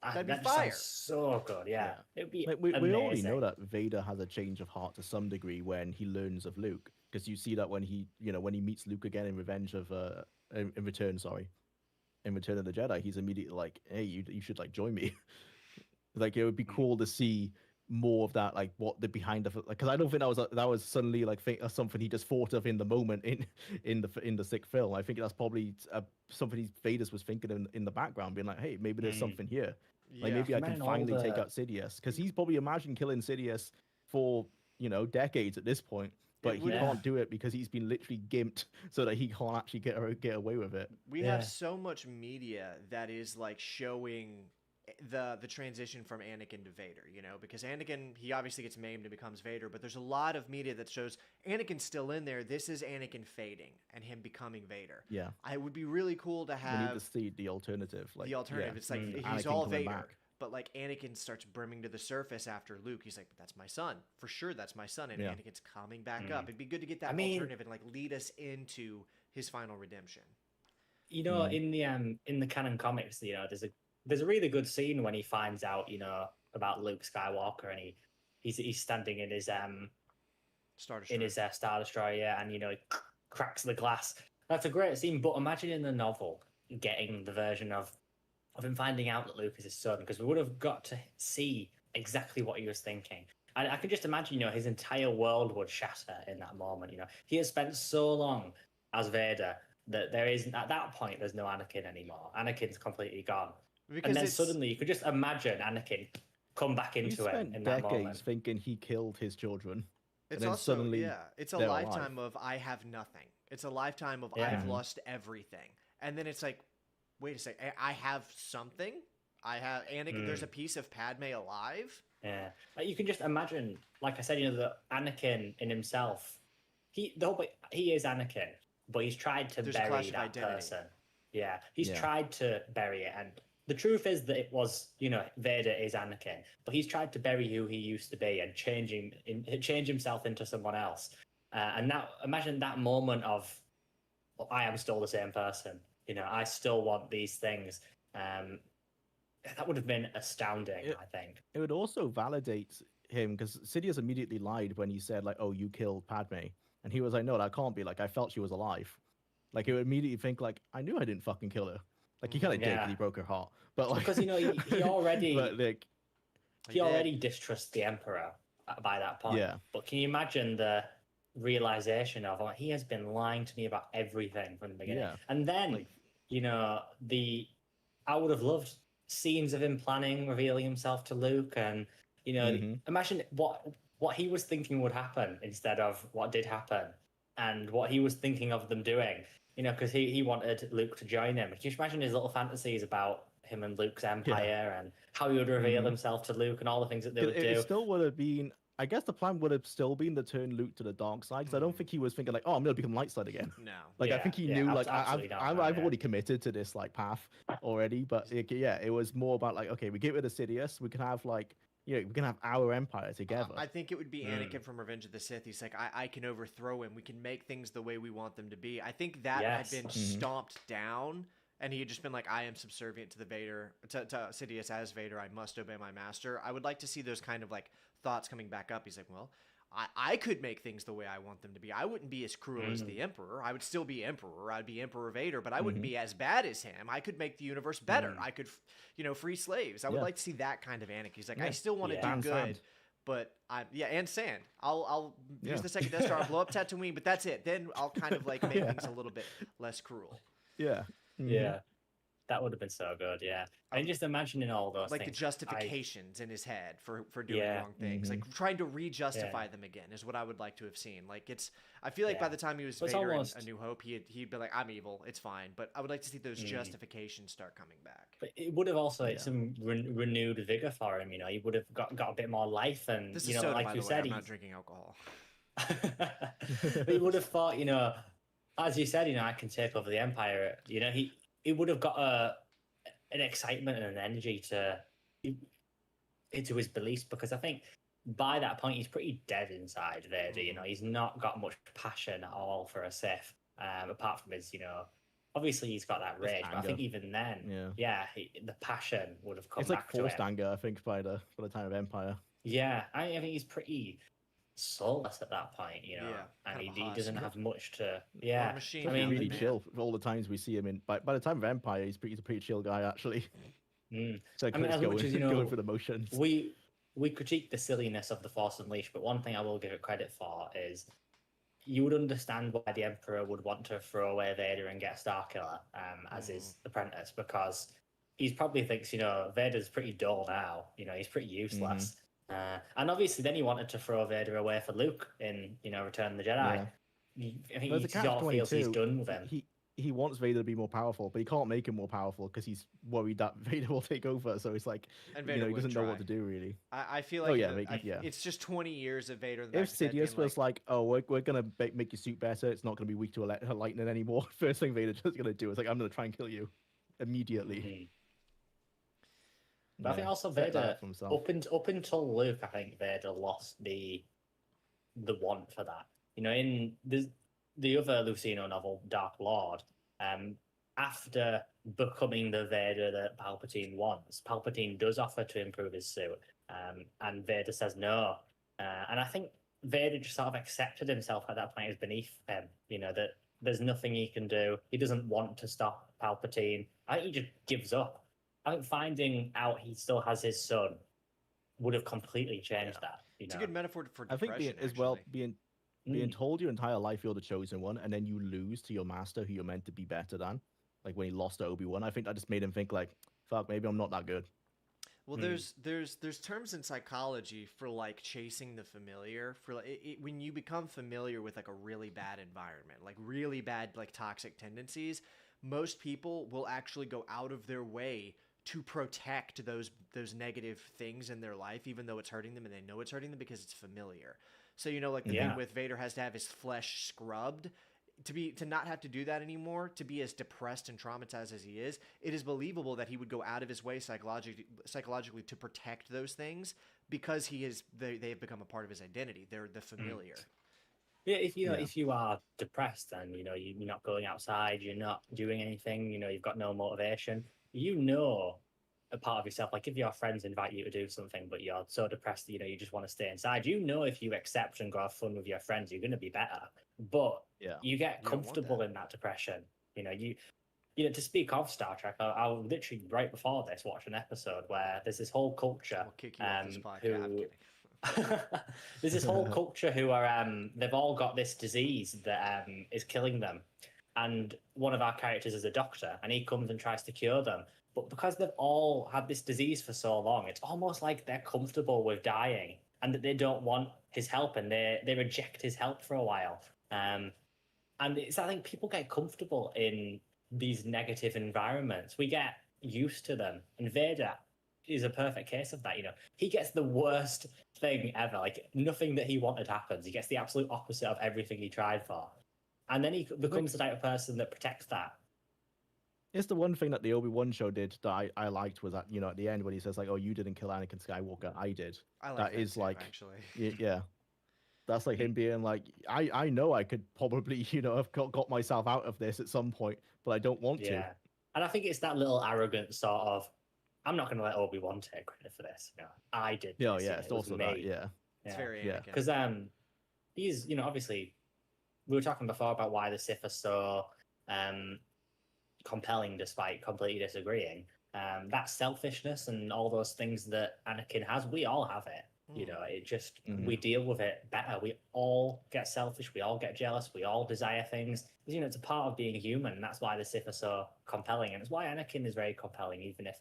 that'd be that fire. So good, yeah. It'd be we already know that Vader has a change of heart to some degree when he learns of Luke, because you see that when he meets Luke again in Revenge of in Return of the Jedi, he's immediately like, hey, you should like join me. Like it would be cool to see more of that, like what the behind of it, because I don't think that was suddenly like something he just thought of in the moment in the sixth film. I think that's probably something Vader was thinking in the background, being like, hey, maybe there's something here. Like maybe I can finally take out Sidious, because he's probably imagined killing Sidious for decades at this point, but he can't do it because he's been literally gimped so that he can't actually get away with it. We have so much media that is like showing the transition from Anakin to Vader, because Anakin, he obviously gets maimed and becomes Vader, but there's a lot of media that shows Anakin's still in there. This is Anakin fading and him becoming Vader. Yeah. It would be really cool to have. We need to see the alternative. Like, it's like he's all Vader, but like Anakin starts brimming to the surface after Luke. He's like, but that's my son. For sure, that's my son. And Anakin's coming back up. It'd be good to get that alternative and like lead us into his final redemption. In the canon comics, there's a really good scene when he finds out, about Luke Skywalker, and he's standing in his Star Destroyer, and he cracks the glass. That's a great scene. But imagine in the novel getting the version of him finding out that Luke is his son, because we would have got to see exactly what he was thinking. And I can just imagine, his entire world would shatter in that moment. He has spent so long as Vader that at that point there's no Anakin anymore. Anakin's completely gone. Because and then suddenly you could just imagine Anakin come back into it in that moment. Decades thinking he killed his children. It's also suddenly it's a lifetime of I have nothing. It's a lifetime of I've lost everything. And then it's like, wait a second, I have something? I have Anakin, there's a piece of Padme alive? Yeah. You can just imagine, like I said, the Anakin in himself, he is Anakin, but he's tried to bury that person. Yeah. He's tried to bury it, and the truth is that it was, Vader is Anakin, but he's tried to bury who he used to be and change himself into someone else. And now imagine that moment of, I am still the same person. I still want these things. That would have been astounding, I think. It would also validate him because Sidious immediately lied when he said like, "Oh, you killed Padme," and he was like, "No, that can't be. Like, I felt she was alive." Like, he would immediately think like, "I knew I didn't fucking kill her." Like, he kind of did because Yeah, he broke her heart, but like, because he already but like, he already distrusts the Emperor by that point. yeah, But can you imagine the realization of, oh, he has been lying to me about everything from the beginning? yeah, And then, like, I would have loved scenes of him planning, revealing himself to Luke, and mm-hmm. imagine what he was thinking would happen instead of what did happen, and what he was thinking of them doing. Because he wanted Luke to join him. Can you imagine his little fantasies about him and Luke's empire and how he would reveal himself to Luke and all the things that they would do? It still would have been. I guess the plan would have still been to turn Luke to the dark side, because I don't think he was thinking like, "Oh, I'm gonna become light side again." No. Like, I think he knew like absolutely I've already committed to this like path already. But yeah, it was more about like, okay, we get rid of Sidious, we can have like, we can have our empire together. I think it would be Anakin from Revenge of the Sith. He's like, I can overthrow him. We can make things the way we want them to be. I think that had been stomped down, and he had just been like, I am subservient to the Vader, to Sidious as Vader. I must obey my master. I would like to see those kind of like thoughts coming back up. He's like, well, I could make things the way I want them to be. I wouldn't be as cruel as the Emperor. I would still be Emperor. I'd be Emperor Vader, but I wouldn't be as bad as him. I could make the universe better. I could, free slaves. I would like to see that kind of Anakin. He's like, I still want to do good, Sand. but and sand. I'll use the second Death Star. I'll blow up Tatooine, but that's it. Then I'll kind of like make things a little bit less cruel. Yeah. Yeah. That would have been so good, yeah. And just imagining all those like things. the justifications in his head for doing wrong things, like trying to re-justify them again is what I would like to have seen. Like I feel like by the time he was Vader in A New Hope, he'd be like, I'm evil, it's fine. But I would like to see those justifications start coming back. But it would have also some renewed vigor for him. He would have got a bit more life, and this is soda, like by you the said, way, I'm not drinking alcohol. But he would have thought, as you said, I can take over the Empire. He would have got an excitement and an energy into his beliefs, because I think by that point he's pretty dead inside Vader. He's not got much passion at all for a Sith, apart from his, obviously he's got that rage, but I think even then, the passion would have come it's back like forced to him. anger, I think, by the time of Empire. Yeah, I think he's pretty soulless at that point, and he doesn't have much to. Yeah, machine. I mean, really chill. All the times we see him in, by the time of Empire, he's a pretty chill guy actually. So as much as going through the motions. We critique the silliness of the Force Unleashed, but one thing I will give it credit for is you would understand why the Emperor would want to throw away Vader and get Starkiller as his apprentice, because he probably thinks, Vader's pretty dull now. He's pretty useless. And obviously then he wanted to throw Vader away for Luke in, Return of the Jedi. I think he sort of feels he's done with him. He wants Vader to be more powerful, but he can't make him more powerful because he's worried that Vader will take over. So it's like, he doesn't know what to do really. I feel like it's just 20 years of Vader. If Sidious was like, oh, we're gonna make your suit better, it's not gonna be weak to lightning anymore. First thing Vader's just gonna do is like, I'm gonna try and kill you immediately. But I think also Vader, up until Luke, I think Vader lost the want for that. In the other Lucino novel, Dark Lord, after becoming the Vader that Palpatine wants, Palpatine does offer to improve his suit, and Vader says no. And I think Vader just sort of accepted himself at that point as beneath him, that there's nothing he can do. He doesn't want to stop Palpatine. I think he just gives up. I think finding out he still has his son would have completely changed that. It's a good metaphor for I depression. think being told your entire life you're the chosen one, and then you lose to your master who you're meant to be better than, like when he lost to Obi-Wan, I think that just made him think like, fuck, maybe I'm not that good. Well, there's terms in psychology for like chasing the familiar, for like when you become familiar with like a really bad environment, like really bad like toxic tendencies, most people will actually go out of their way to protect those negative things in their life, even though it's hurting them and they know it's hurting them, because it's familiar. So like the thing with Vader has to have his flesh scrubbed to not have to do that anymore, to be as depressed and traumatized as he is. It is believable that he would go out of his way psychologically to protect those things, because they have become a part of his identity. They're the familiar. Yeah, if you are depressed and you're not going outside, you're not doing anything, you've got no motivation, a part of yourself. Like if your friends invite you to do something, but you're so depressed that you just want to stay inside. If you accept and go have fun with your friends, you're going to be better. But you get You don't want comfortable that. in that depression. To speak of Star Trek, I was literally right before this watched an episode where there's this whole culture We'll kick you off this podcast. I'm who kidding. there's this whole culture who are they've all got this disease that is killing them, and one of our characters is a doctor, and he comes and tries to cure them. But because they've all had this disease for so long, it's almost like they're comfortable with dying, and that they don't want his help, and they reject his help for a while. And I think people get comfortable in these negative environments. We get used to them, and Vader is a perfect case of that. He gets the worst thing ever. Like nothing that he wanted happens. He gets the absolute opposite of everything he tried for, and then he becomes the type of person that protects that. It's the one thing that the Obi-Wan show did that I liked was that, at the end when he says like, "Oh, you didn't kill Anakin Skywalker, I did." I like that that is too, like, actually. yeah, that's like him being like, I know I could probably, have got myself out of this at some point, but I don't want to. Yeah, and I think it's that little arrogant sort of, I'm not going to let Obi-Wan take credit for this. I did. Yeah, this, yeah, it's it was also me. that, yeah. It's very Yeah. Anakin. Because he's obviously, we were talking before about why the Sith are so compelling despite completely disagreeing. That selfishness and all those things that Anakin has, we all have it. It just, we deal with it better. We all get selfish. We all get jealous. We all desire things. It's a part of being human. And that's why the Sith are so compelling. And it's why Anakin is very compelling, even if,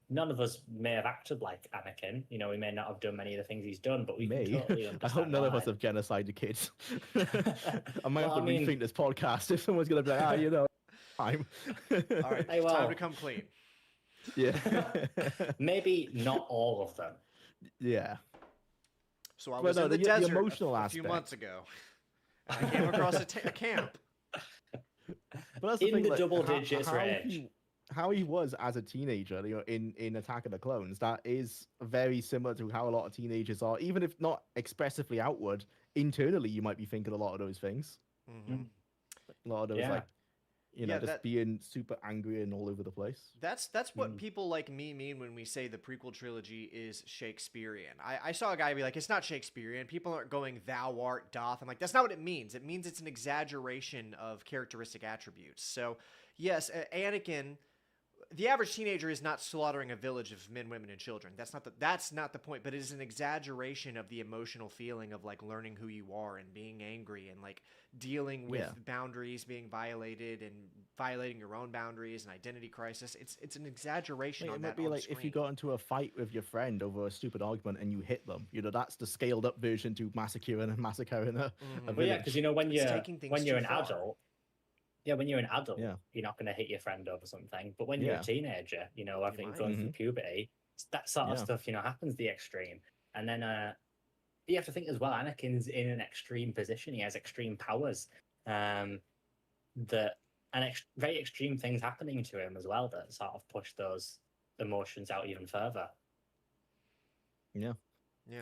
none of us may have acted like Anakin. We may not have done many of the things he's done, but we can totally understand I hope none of why. us have genocided kids. I might Well, have to rethink this podcast if someone's going to be like, time. All right, Hey, well. time to come clean. Yeah. Maybe not all of them. Yeah. So I Well, was no, in the the desert emotional a few aspect. months ago, and I came across a camp. But that's the In thing, the like, double digits range. How he was as a teenager, in Attack of the Clones, that is very similar to how a lot of teenagers are, even if not expressively outward. Internally, you might be thinking a lot of those things. Mm-hmm. A lot of those, like, just being super angry and all over the place. That's what people like me mean when we say the prequel trilogy is Shakespearean. I saw a guy be like, it's not Shakespearean. People aren't going, thou art doth. I'm like, that's not what it means. It means it's an exaggeration of characteristic attributes. So, yes, Anakin, the average teenager is not slaughtering a village of men, women, and children. That's not the point. But it is an exaggeration of the emotional feeling of like learning who you are and being angry and like dealing with boundaries being violated and violating your own boundaries and identity crisis. It's an exaggeration. It might be like if you got into a fight with your friend over a stupid argument and you hit them. That's the scaled up version to massacring a village. Well, yeah, because when you're an far. adult. Yeah, when you're an adult, you're not going to hit your friend over something. But when you're a teenager, I think going through puberty, that sort of stuff, happens the extreme. And then you have to think as well, Anakin's in an extreme position. He has extreme powers. Very extreme things happening to him as well that sort of push those emotions out even further. Yeah.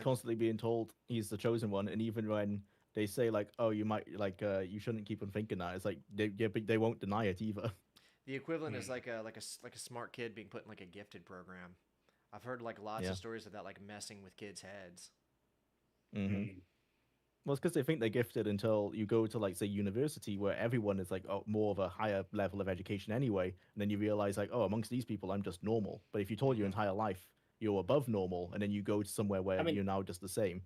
Constantly being told he's the chosen one. And even when they say like, oh, you might you shouldn't keep on thinking that. It's like they won't deny it either. The equivalent is like a smart kid being put in like a gifted program. I've heard like lots of stories of that, like messing with kids' heads. Mm-hmm. Well, it's because they think they're gifted until you go to like say university where everyone is like more of a higher level of education anyway, and then you realize like, oh, amongst these people I'm just normal. But if you told your entire life you're above normal, and then you go to somewhere where you're now just the same.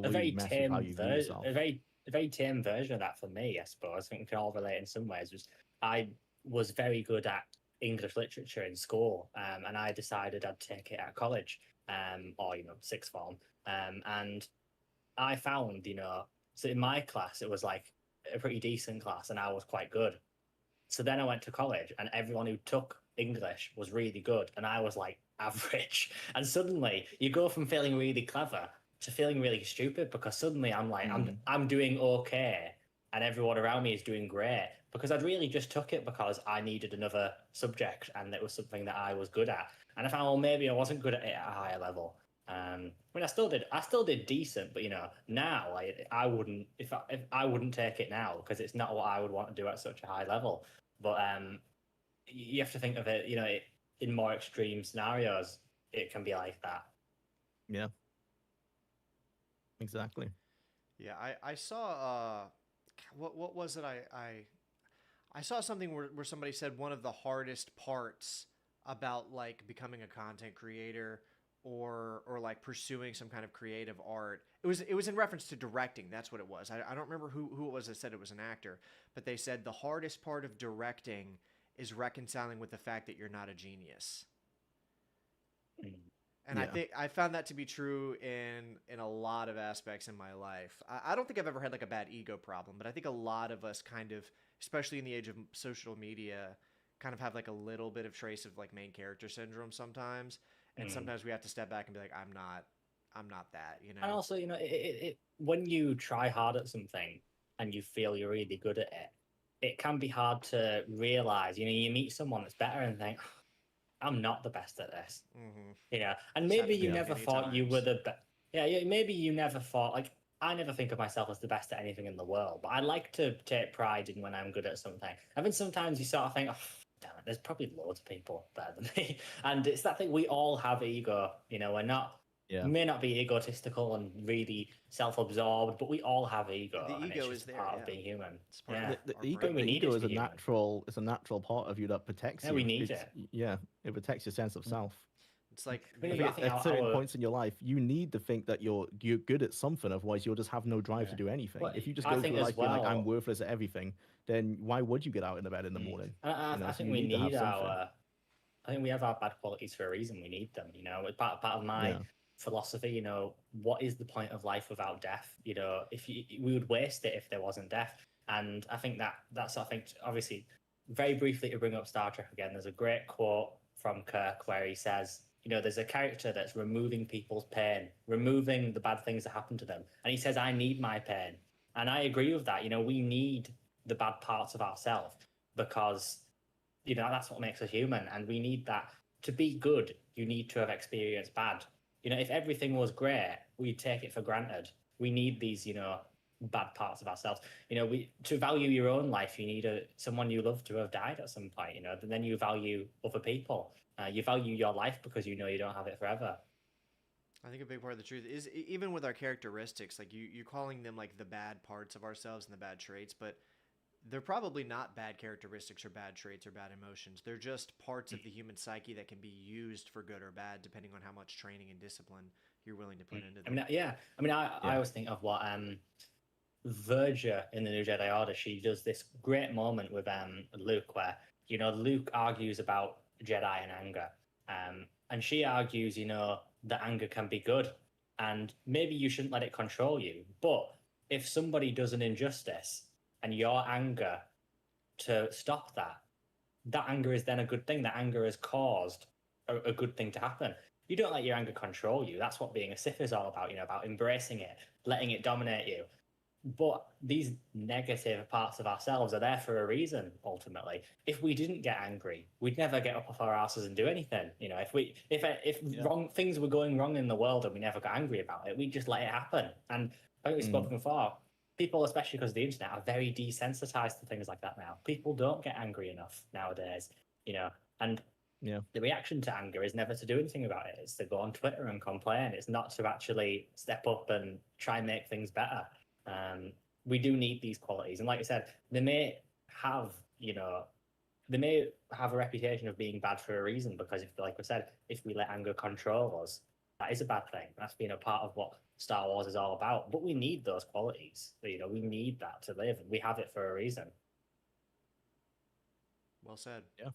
A very tame version. A very tame version of that for me, I suppose. I think we can all relate in some ways. I was very good at English literature in school, and I decided I'd take it at college, or sixth form, and I found so in my class it was like a pretty decent class, and I was quite good. So then I went to college, and everyone who took English was really good, and I was like average. And suddenly you go from feeling really clever to feeling really stupid, because suddenly I'm like, I'm doing okay, and everyone around me is doing great, because I'd really just took it because I needed another subject, and it was something that I was good at. And I found, well, maybe I wasn't good at it at a higher level. I still did decent, but now I wouldn't, if I wouldn't take it now, because it's not what I would want to do at such a high level. But you have to think of it, in more extreme scenarios, it can be like that. Yeah. Exactly. Yeah, I saw what was it? I saw something where somebody said one of the hardest parts about like becoming a content creator or like pursuing some kind of creative art. It was in reference to directing. That's what it was. I don't remember who it was that said it was an actor, but they said the hardest part of directing is reconciling with the fact that you're not a genius. Mm. And I Yeah. think I found that to be true in a lot of aspects in my life. I don't think I've ever had like a bad ego problem, but I think a lot of us kind of, especially in the age of social media, kind of have like a little bit of trace of like main character syndrome sometimes. And Mm. sometimes we have to step back and be like, I'm not that, you And know? also, when you try hard at something and you feel you're really good at it can be hard to realize. You meet someone that's better and think, I'm not the best at this. Mm-hmm. And It's maybe happened to you me never many thought you were times. the best. Yeah, maybe you never thought, like, I never think of myself as the best at anything in the world, but I like to take pride in when I'm good at something. I mean, sometimes you sort of think, oh, damn it, there's probably loads of people better than me. And it's that thing, we all have ego. We're not, Yeah. we may not be egotistical and really self-absorbed, but we all have ego, The and it's ego just is there, part yeah. of being human. It's part Yeah, of The our ego, we brain. the need it ego to is be human. it's a natural part of you that protects Yeah, you. we need It's it. yeah, it protects your sense of self. It's like I mean, the I think At certain points in your life, you need to think that you're good at something. Otherwise, you'll just have no drive to Yeah. do anything. Well, If you just I go think through as life being like I'm well. worthless at everything, then why would you get out in the bed in the Mm. morning? I So think you we need to have need something. I think we have our bad qualities for a reason. We need them. It's part of my Yeah. philosophy. What is the point of life without death? If we would waste it if there wasn't death. And I think that's I think obviously very briefly to bring up Star Trek again. There's a great quote from Kirk where he says, there's a character that's removing people's pain, removing the bad things that happen to them, and he says, "I need my pain," and I agree with that. We need the bad parts of ourselves because that's what makes us human, and we need that. To be good, you need to have experienced bad. If everything was great, we'd take it for granted. We need these bad parts of ourselves. We to value your own life, you need someone you love to have died at some point. And then you value other people. You value your life because you don't have it forever. I think a big part of the truth is even with our characteristics, like you calling them like the bad parts of ourselves and the bad traits, but they're probably not bad characteristics or bad traits or bad emotions. They're just parts of the human psyche that can be used for good or bad depending on how much training and discipline you're willing to put into them. I always think of what Verger in the New Jedi Order. She does this great moment with Luke where Luke argues about Jedi and anger, and she argues that anger can be good, and maybe you shouldn't let it control you. But if somebody does an injustice and your anger to stop that anger is then a good thing. That anger has caused a good thing to happen. You don't let your anger control you. That's what being a Sith is all about, about embracing it, letting it dominate you. But these negative parts of ourselves are there for a reason, ultimately. If we didn't get angry, we'd never get up off our asses and do anything. If wrong things were going wrong in the world and we never got angry about it, we'd just let it happen. And I think we've spoken before. People, especially because of the internet, are very desensitized to things like that now. People don't get angry enough nowadays, and the reaction to anger is never to do anything about it. It's to go on Twitter and complain. It's not to actually step up and try and make things better. We do need these qualities. And like I said, they may have a reputation of being bad for a reason, because like I said, if we let anger control us, that is a bad thing. That's been a part of what Star Wars is all about. But we need those qualities. We need that to live. We have it for a reason. Well said. Yeah.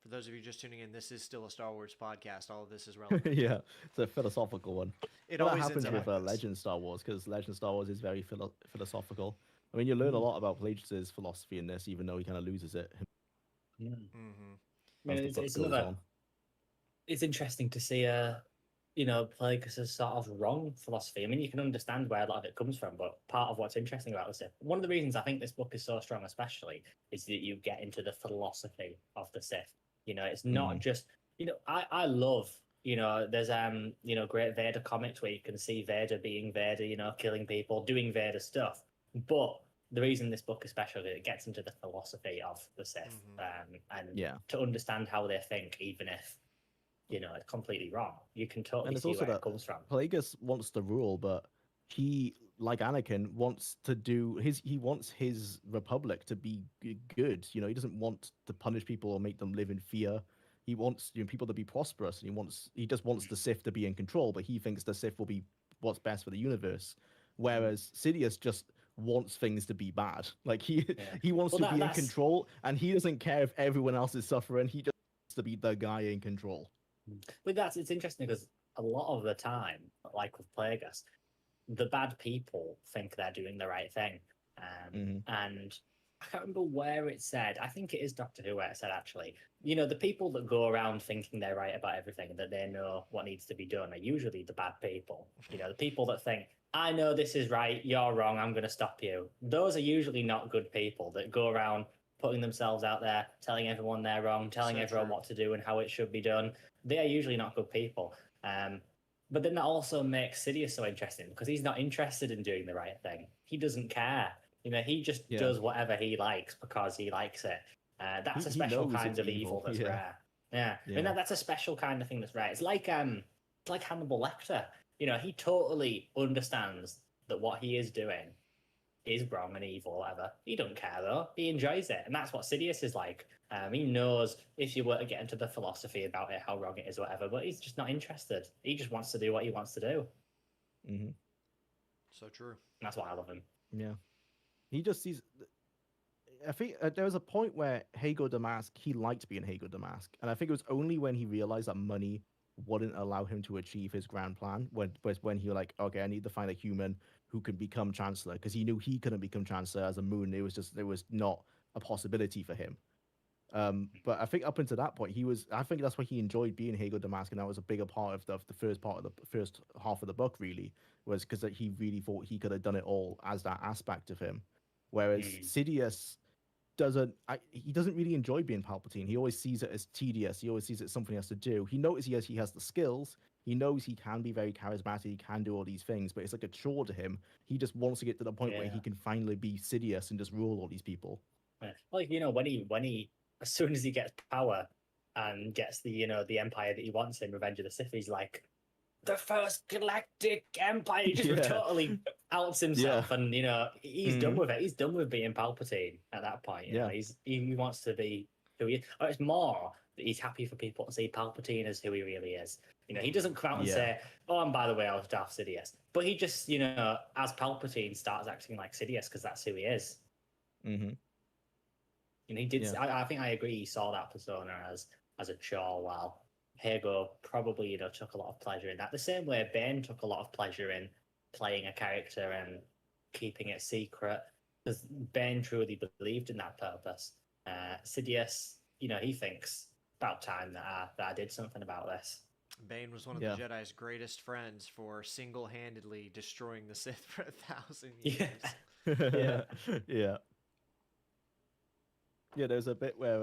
For those of you just tuning in, this is still a Star Wars podcast. All of this is relevant. Yeah, it's a philosophical one. It Well, always that happens ends up with like this. Legend Star Wars, because Legend Star Wars is very philosophical. I mean, you learn a lot about Plagueis' philosophy in this, even though he kind of loses it. Mm-hmm. I mean, it's interesting to see Plagueis' sort of wrong philosophy. I mean, you can understand where a lot of it comes from, but part of what's interesting about this, one of the reasons I think this book is so strong, especially, is that you get into the philosophy of the Sith. It's not just, I love, there's great Vader comics where you can see Vader being Vader, killing people, doing Vader stuff. But the reason this book is special is it gets into the philosophy of the Sith, and to understand how they think, even if it's completely wrong. You can totally And it's see also where it that comes from. Plagueis wants to rule, but he, like Anakin, wants to do his. He wants his republic to be good. You know, he doesn't want to punish people or make them live in fear. He wants people to be prosperous, and he just wants the Sith to be in control. But he thinks the Sith will be what's best for the universe, whereas Sidious just wants things to be bad. Like he wants to be in control, and he doesn't care if everyone else is suffering. He just wants to be the guy in control. But it's interesting because a lot of the time, like with Plagueis, the bad people think they're doing the right thing. And I can't remember where it said. I think it is Doctor Who where it said, actually, the people that go around thinking they're right about everything and that they know what needs to be done are usually the bad people. The people that think, I know this is right, you're wrong, I'm going to stop you. Those are usually not good people that go around putting themselves out there, telling everyone they're wrong, telling everyone what to do and how it should be done. They are usually not good people. But then that also makes Sidious so interesting because he's not interested in doing the right thing. He doesn't care. He just does whatever he likes because he likes it. That's a special kind of evil that's rare. Yeah. I mean, that's a special kind of thing that's rare. It's like Hannibal Lecter. He totally understands that what he is doing is wrong and evil, or whatever. He don't care though. He enjoys it, and that's what Sidious is like. He knows if you were to get into the philosophy about it, how wrong it is, or whatever. But he's just not interested. He just wants to do what he wants to do. So true. And that's why I love him. Yeah, he just sees. I think there was a point where Hago Damask, he liked being Hago Damask, and I think it was only when he realized that money wouldn't allow him to achieve his grand plan when he was like, okay, I need to find a human who can become chancellor, because he knew he couldn't become chancellor as a moon. There was not a possibility for him. But I think up until that point, I think that's why he enjoyed being Hago Damask, and that was a bigger part of the first half of the book, really, was because he really thought he could have done it all as that aspect of him. Whereas Sidious he doesn't really enjoy being Palpatine. He always sees it as tedious. He always sees it as something he has to do. He knows he has the skills. He knows he can be very charismatic. He can do all these things, but it's like a chore to him. He just wants to get to the point where he can finally be Sidious and just rule all these people. Like, when he as soon as he gets power and gets the empire that he wants in Revenge of the Sith, he's like, the First Galactic Empire. He just totally outs himself, and he's done with it. He's done with being Palpatine at that point. He wants to be who he is. Or it's more that he's happy for people to see Palpatine as who he really is. He doesn't come out and say, "Oh, and by the way, I was Darth Sidious," but he just, as Palpatine, starts acting like Sidious because that's who he is. He did. Yeah. I think I agree. He saw that persona as a chore, while Hago probably took a lot of pleasure in that. The same way Bane took a lot of pleasure in playing a character and keeping it secret, because Bane truly believed in that purpose. Sidious, he thinks about time that I did something about this. Bane was one of the Jedi's greatest friends for single-handedly destroying the Sith for 1,000 years. Yeah, there's a bit where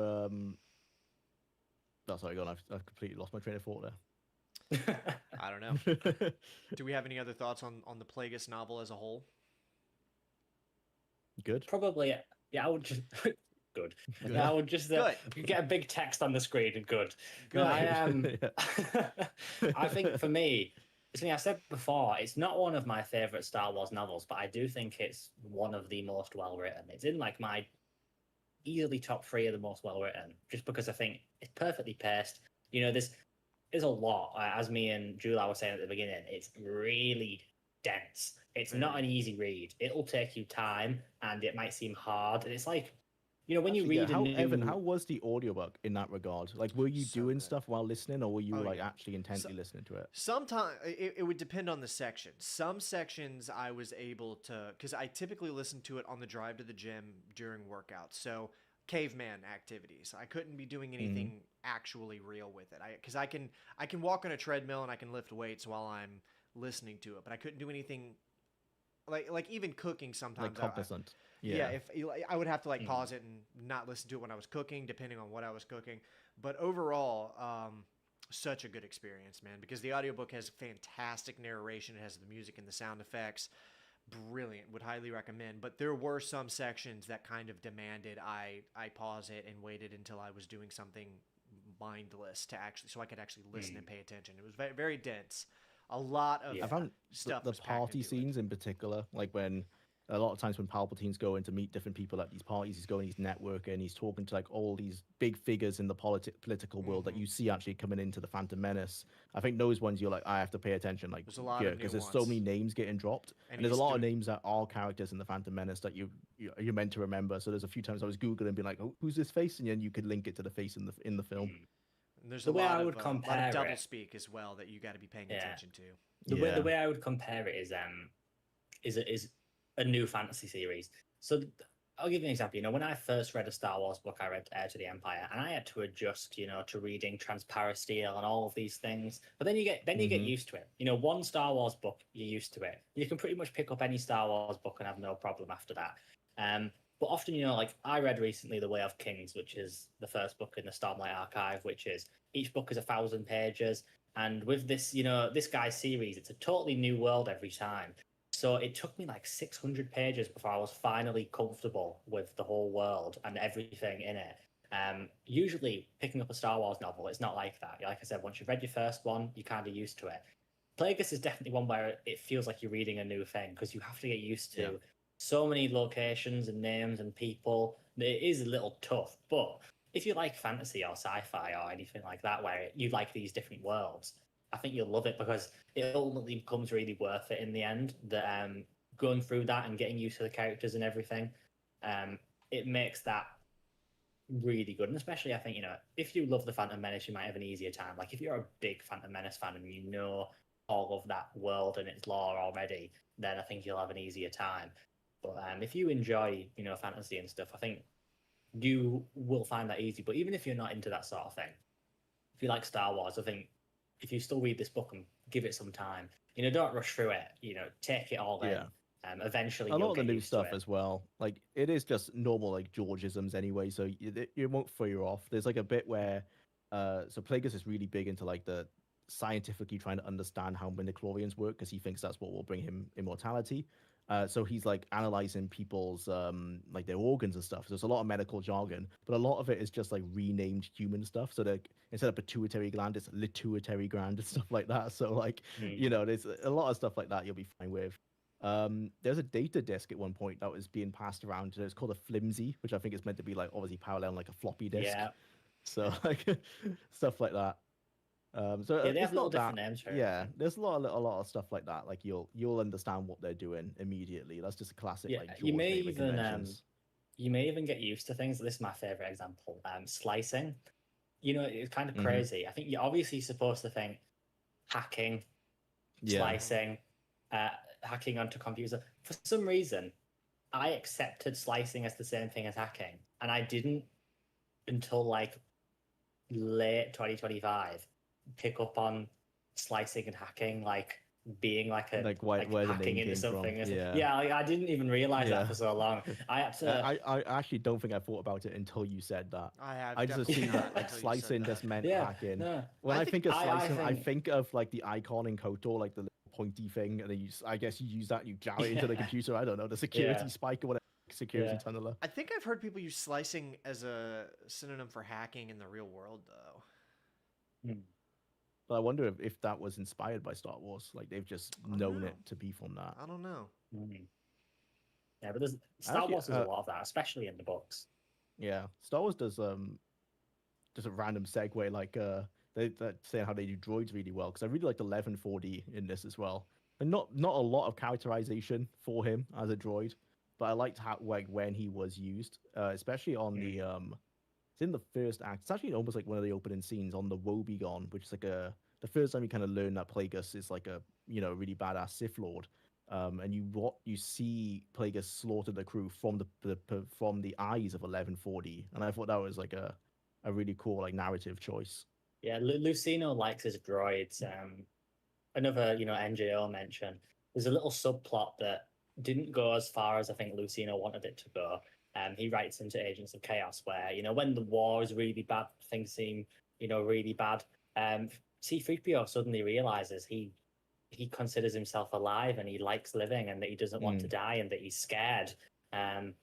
oh, sorry, go on. I've completely lost my train of thought there. I don't know. Do we have any other thoughts on the Plagueis novel as a whole? Good. Probably, yeah. I would just good. I would just get a big text on the screen and good. No, I think for me, something I said before, it's not one of my favorite Star Wars novels, but I do think it's one of the most well written. It's in like my easily top 3 of the most well written, just because I think it's perfectly paced. There's a lot, as me and Julia were saying at the beginning. It's really dense. It's not an easy read. It'll take you time, and it might seem hard. And it's like, when you read Evan, how was the audiobook in that regard? Like, were you doing stuff while listening, or were you actually intently listening to it? Sometimes it would depend on the section. Some sections I was able to, because I typically listen to it on the drive to the gym during workouts. So caveman activities. I couldn't be doing anything actually real with it. Because I can walk on a treadmill and I can lift weights while I'm listening to it, but I couldn't do anything like even cooking sometimes. Like cognizant. If I would have to pause it and not listen to it when I was cooking, depending on what I was cooking. But overall, such a good experience, man, because the audiobook has fantastic narration. It has the music and the sound effects. Brilliant. Would highly recommend. But there were some sections that kind of demanded I pause it and waited until I was doing something mindless to actually, so I could actually listen and pay attention. It was very, very dense. A lot of I found stuff. the was packed party into it. scenes in particular, like when a lot of times when Palpatine's going to meet different people at these parties, he's going, he's networking, he's talking to like all these big figures in the political world that you see actually coming into the Phantom Menace. I think those ones you're like, I have to pay attention, like, There's a lot of because there's so many names getting dropped, and there's a he's lot of names that are characters in the Phantom Menace that you're meant to remember. So there's a few times I was googling and being like, oh, who's this face, and then you could link it to the face in the film. And there's The a way lot I of, would lot of compare double it- speak as well that you got to be paying attention to. The way I would compare it is a new fantasy series. So I'll give you an example. You know, when I first read a Star Wars book, I read Heir to the Empire, and I had to adjust, you know, to reading Transparasteel and all of these things. But then you get used to it. You know, one Star Wars book, you're used to it. You can pretty much pick up any Star Wars book and have no problem after that. But often, you know, like I read recently The Way of Kings, which is the first book in the Stormlight Archive, which is each book is 1,000 pages. And with this, you know, this guy's series, it's a totally new world every time. So it took me like 600 pages before I was finally comfortable with the whole world and everything in it. Usually picking up a Star Wars novel, it's not like that. Like I said, once you've read your first one, you're kind of used to it. Plagueis is definitely one where it feels like you're reading a new thing because you have to get used to so many locations and names and people. It is a little tough, but if you like fantasy or sci-fi or anything like that, where you like these different worlds, I think you'll love it because it ultimately becomes really worth it in the end. That going through that and getting used to the characters and everything, it makes that really good. And especially, I think, you know, if you love the Phantom Menace, you might have an easier time. Like if you're a big Phantom Menace fan and you know all of that world and its lore already, then I think you'll have an easier time. But if you enjoy, you know, fantasy and stuff, I think you will find that easy. But even if you're not into that sort of thing, if you like Star Wars, I think if you still read this book and give it some time, you know, don't rush through it. You know, take it all in. Eventually, a lot of the get new used stuff to it. as well. Like it is just normal like Georgisms anyway, so you won't throw you off. There's like a bit where, so Plagueis is really big into like the scientifically trying to understand how midichlorians work because he thinks that's what will bring him immortality. So he's like analyzing people's like their organs and stuff. So there's a lot of medical jargon, but a lot of it is just like renamed human stuff. So that instead of pituitary gland, it's lituitary gland and stuff like that. So like you know, there's a lot of stuff like that you'll be fine with. There's a data disk at one point that was being passed around. It's called a flimsy, which I think is meant to be like obviously parallel like a floppy disk. Yeah. So like stuff like that. So Yeah, they have it's not little different that. names for Yeah, everything. there's a lot of stuff like that. Like you'll understand what they're doing immediately. That's just a classic Yeah, like you George may naming even conventions. you may even get used to things. This is my favorite example. Slicing. You know, it's kind of Mhm. crazy. I think you're obviously supposed to think hacking, Yeah. slicing, hacking onto computer. For some reason, I accepted slicing as the same thing as hacking, and I didn't until like late 2025 pick up on slicing and hacking like being like a Like where the hacking name into came from. something. Yeah. Like, I didn't even realize Yeah. that for so long. I had to. I actually don't think I thought about it until you said that. I have. I just definitely assumed not that like until you said slicing that. just meant Yeah, hacking. no. When I I think- think of I slicing, I think- think of like the icon in KOTOR, like the little pointy thing, and then I guess you use that, you jam it into the Yeah. computer. I don't know, the security Yeah. spike or whatever, security Yeah. tunneler. I think I've heard people use slicing as a synonym for hacking in the real world, though. But I wonder if that was inspired by Star Wars. Like they've just I don't known know. it to be from that. I don't know. Yeah, but there's Star Actually, Wars does a lot of that, especially in the books. Yeah, Star Wars does just a random segue like they're saying how they do droids really well because I really like the 1140 in this as well. And not a lot of characterization for him as a droid, but I liked how like when he was used, especially on the it's in the first act. It's actually almost like one of the opening scenes on the Woebegone, which is like the first time you kind of learn that Plagueis is like a really badass Sith Lord. And you see Plagueis slaughter the crew from the eyes of 1140, and I thought that was like a really cool like narrative choice. Yeah, Lucino likes his droids. Another, NJO mention. There's a little subplot that didn't go as far as I think Lucino wanted it to go. He writes into Agents of Chaos where, when the war is really bad, things seem, really bad. C-3PO suddenly realizes he considers himself alive and he likes living and that he doesn't want to die and that he's scared. And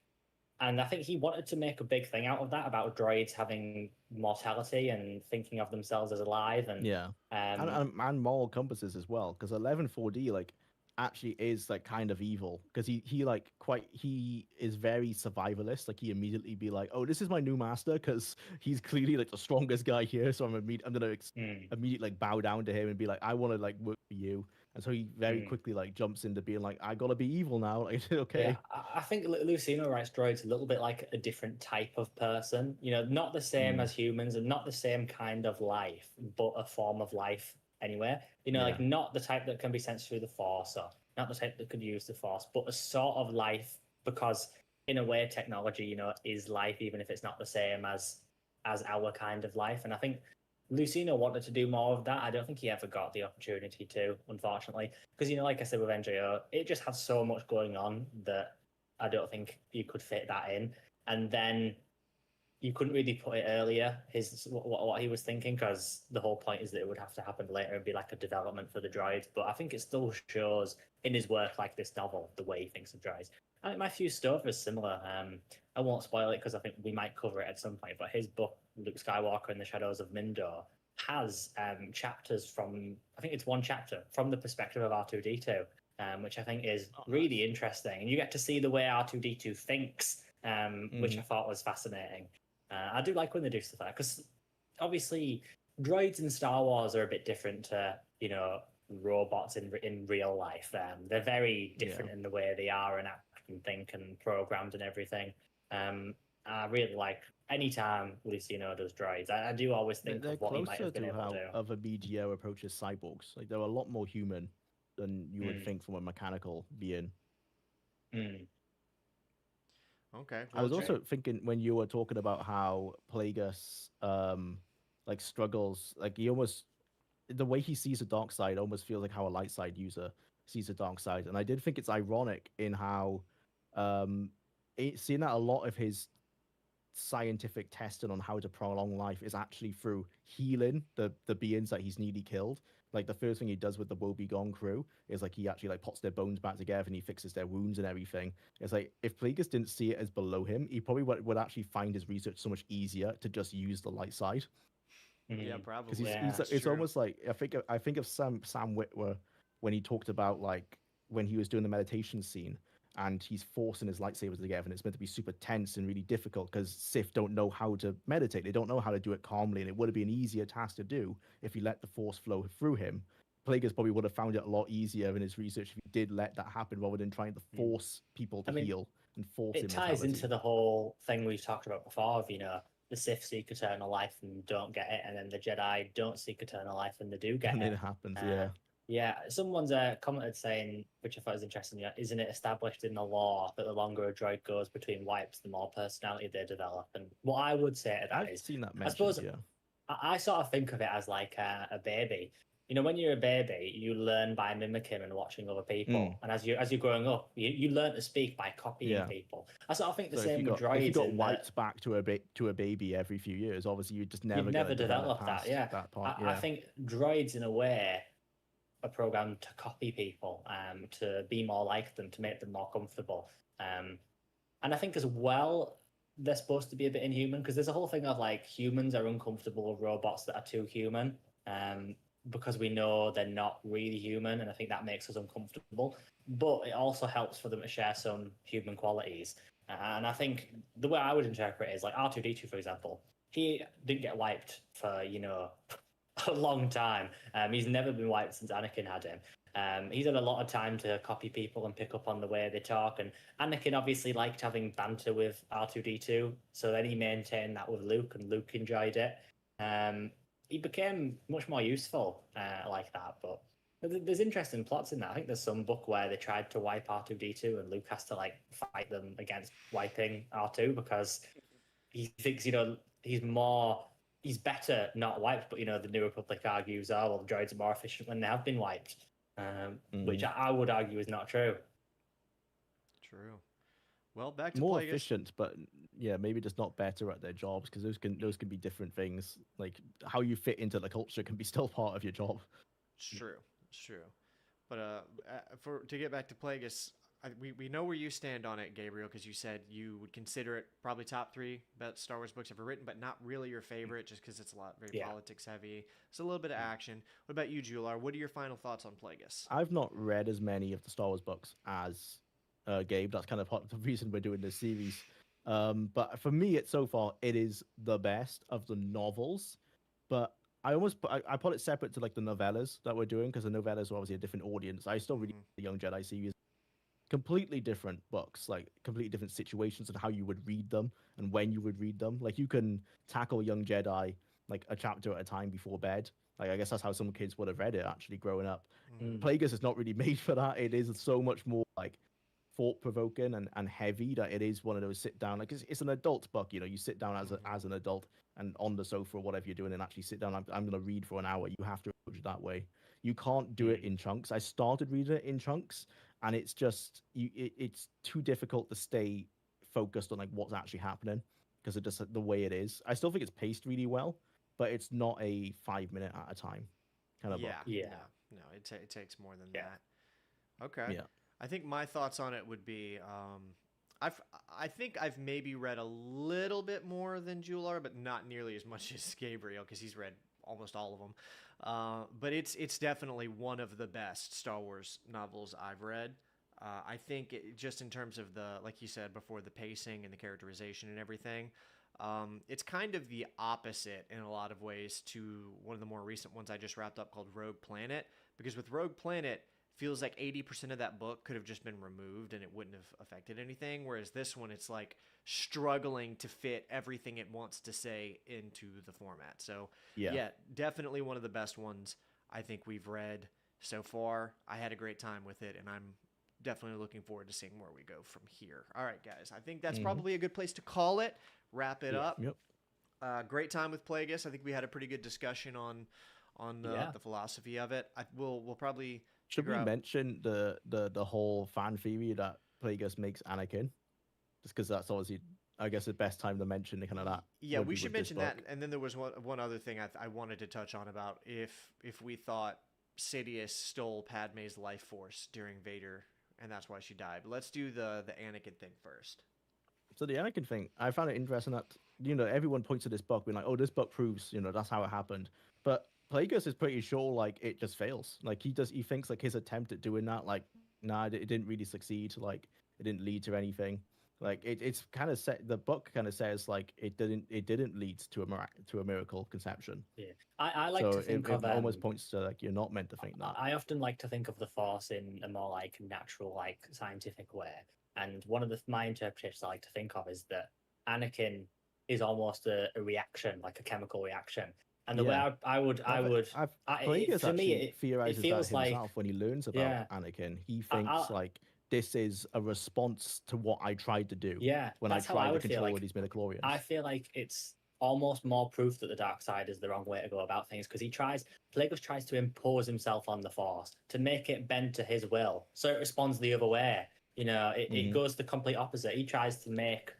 And I think he wanted to make a big thing out of that, about droids having mortality and thinking of themselves as alive. And Yeah, and moral compasses as well, because 11 4D like actually is like kind of evil, because he like quite he is very survivalist. Like he immediately be like, oh, this is my new master, because he's clearly like the strongest guy here, so I'm gonna immediately like bow down to him and be like, I want to like work for you. And so he very quickly like jumps into being like, I gotta be evil now. Like, okay. Yeah, I think Lucino writes droids a little bit like a different type of person. You know, not the same as humans and not the same kind of life, but a form of life anyway. You know, like not the type that can be sensed through the Force, or not the type that could use the Force, but a sort of life, because in a way, technology, you know, is life, even if it's not the same as our kind of life. And I think Lucino wanted to do more of that. I don't think he ever got the opportunity to, unfortunately, because, you know, like I said with NJO, it just has so much going on that I don't think you could fit that in. And then you couldn't really put it earlier, what he was thinking, because the whole point is that it would have to happen later and be like a development for the droids. But I think it still shows in his work, like this novel, the way he thinks of droids. I think Matthew Stover is similar. I won't spoil it because I think we might cover it at some point, but his book, Luke Skywalker in the Shadows of Mindor, has chapters from, I think it's one chapter from the perspective of R2D2, which I think is really interesting. And you get to see the way R2D2 thinks, which I thought was fascinating. I do like when they do stuff like that, because obviously droids in Star Wars are a bit different to, you know, robots in real life. They're very different in the way they are and act and think and programmed and everything. I really like anytime Lucino does droids. I do always think they're of what he might closer have been to able how to do. other BGO approaches cyborgs. Like they're a lot more human than you would think from a mechanical being. Okay. I was also thinking when you were talking about how Plagueis like struggles, like he almost, the way he sees the dark side almost feels like how a light side user sees the dark side. And I did think it's ironic in how seeing that a lot of his scientific testing on how to prolong life is actually through healing the beings that he's nearly killed. Like the first thing he does with the Woe Begone crew is like he actually like puts their bones back together and he fixes their wounds and everything. It's like if Plagueis didn't see it as below him, he probably would actually find his research so much easier to just use the light side. Yeah, probably. Because it's almost like I think of Sam Witwer when he talked about like when he was doing the meditation scene and he's forcing his lightsabers together and it's meant to be super tense and really difficult because Sith don't know how to meditate. They don't know how to do it calmly, and it would have been an easier task to do if he let the Force flow through him. Plagueis probably would have found it a lot easier in his research if he did let that happen rather than trying to force people to heal and force it ties into the whole thing we've talked about before of, you know, the Sith seek eternal life and don't get it, and then the Jedi don't seek eternal life and they do get it. It happens, yeah. Yeah, someone's commented saying, which I thought was interesting, you know, isn't it established in the law that the longer a droid goes between wipes, the more personality they develop? And what I would say to that I've seen that mentioned, I suppose yeah. I sort of think of it as like a baby. You know, when you're a baby, you learn by mimicking and watching other people, and as you're growing up, you learn to speak by copying people. I sort of think the same with droids. If you got wiped back to a baby every few years, obviously you just never develop that. Yeah, that part. I think droids, in a way, are programmed to copy people, to be more like them, to make them more comfortable. And I think as well, they're supposed to be a bit inhuman, because there's a whole thing of like humans are uncomfortable with robots that are too human, because we know they're not really human, and I think that makes us uncomfortable. But it also helps for them to share some human qualities. And I think the way I would interpret it is like R2D2, for example, he didn't get wiped for, you know, a long time. He's never been wiped since Anakin had him. He's had a lot of time to copy people and pick up on the way they talk. And Anakin obviously liked having banter with R2D2, so then he maintained that with Luke, and Luke enjoyed it. He became much more useful like that. But there's interesting plots in that. I think there's some book where they tried to wipe R2D2, and Luke has to like fight them against wiping R2 because he thinks, you know, he's better not wiped, but, you know, the New Republic argues, oh, well, the droids are more efficient when they have been wiped, which I would argue is not true. True. Well, back to more Plagueis. efficient, but yeah, maybe just not better at their jobs, because those can be different things. Like how you fit into the culture can be still part of your job. It's true. It's true. But to get back to Plagueis, we know where you stand on it, Gabriel, because you said you would consider it probably top 3 best Star Wars books ever written, but not really your favorite, just because it's very Yeah. politics heavy. It's a little bit of action. What about you, Jular? What are your final thoughts on Plagueis? I've not read as many of the Star Wars books as Gabe. That's kind of part of the reason we're doing this series. But for me, so far it is the best of the novels. But I put it separate to like the novellas that we're doing, because the novellas are obviously a different audience. I still read the Young Jedi series. Completely different books, like completely different situations and how you would read them and when you would read them. Like you can tackle Young Jedi like a chapter at a time before bed. Like I guess that's how some kids would have read it actually growing up. Plagueis is not really made for that. It is so much more like thought provoking and heavy that it is one of those sit down, like it's an adult book. You know, you sit down as an adult and on the sofa or whatever you're doing and actually sit down. I'm going to read for an hour. You have to approach it that way. You can't do it in chunks. I started reading it in chunks, and it's just it's too difficult to stay focused on like what's actually happening because it just the way it is. I still think it's paced really well, but it's not a 5 minute at a time kind of book. Yeah. No, it takes more than Yeah. that. Okay. Yeah. I think my thoughts on it would be, I think I've maybe read a little bit more than Jular, but not nearly as much as Gabriel, because he's read almost all of them. But it's definitely one of the best Star Wars novels I've read. I think just in terms of like you said before, the pacing and the characterization and everything, it's kind of the opposite in a lot of ways to one of the more recent ones I just wrapped up called Rogue Planet. Because with Rogue Planet, feels like 80% of that book could have just been removed and it wouldn't have affected anything. Whereas this one, it's like struggling to fit everything it wants to say into the format. So yeah, definitely one of the best ones I think we've read so far. I had a great time with it, and I'm definitely looking forward to seeing where we go from here. All right, guys, I think that's probably a good place to call it. Wrap it up. Yep. Great time with Plagueis. I think we had a pretty good discussion on the philosophy of it. We'll probably should we mention the whole fan theory that Plagueis makes Anakin, just because that's obviously I guess the best time to mention the kind of that. Yeah, we should mention that. And then there was one other thing I wanted to touch on about if we thought Sidious stole Padme's life force during Vader, and that's why she died. But let's do the Anakin thing first. So the Anakin thing, I found it interesting that, you know, everyone points to this book being like, oh, this book proves, you know, that's how it happened. But Plagueis is pretty sure, like, it just fails. Like, he thinks, like, his attempt at doing that, like, nah, it didn't really succeed. Like, it didn't lead to anything. Like, it's kind of the book kind of says, like, it didn't lead to a miracle conception. Yeah. I like to think it of almost points to, like, you're not meant to think that. I often like to think of the Force in a more, like, natural, like, scientific way. And one of my interpretations I like to think of is that Anakin is almost a reaction, like a chemical reaction. And the way Plagueis for me, it theorizes it feels that himself when he learns about Anakin. He thinks like this is a response to what I tried to do. Yeah, when I tried to control all these midichlorians. I feel like it's almost more proof that the dark side is the wrong way to go about things, because Plagueis tries to impose himself on the Force to make it bend to his will, so it responds the other way. You know, it goes the complete opposite. He tries to make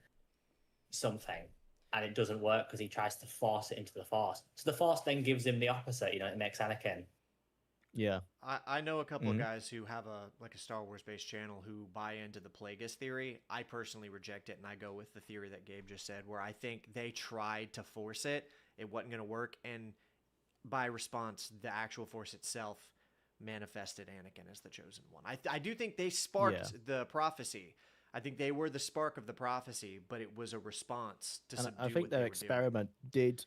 something, and it doesn't work because he tries to force it into the Force. So the Force then gives him the opposite. You know, it makes Anakin. Yeah, I know a couple of guys who have a Star Wars based channel who buy into the Plagueis theory. I personally reject it, and I go with the theory that Gabe just said, where I think they tried to force it, it wasn't going to work, and by response, the actual Force itself manifested Anakin as the chosen one. I do think they sparked the prophecy. I think they were the spark of the prophecy, but it was a response to subdue I think what their experiment did,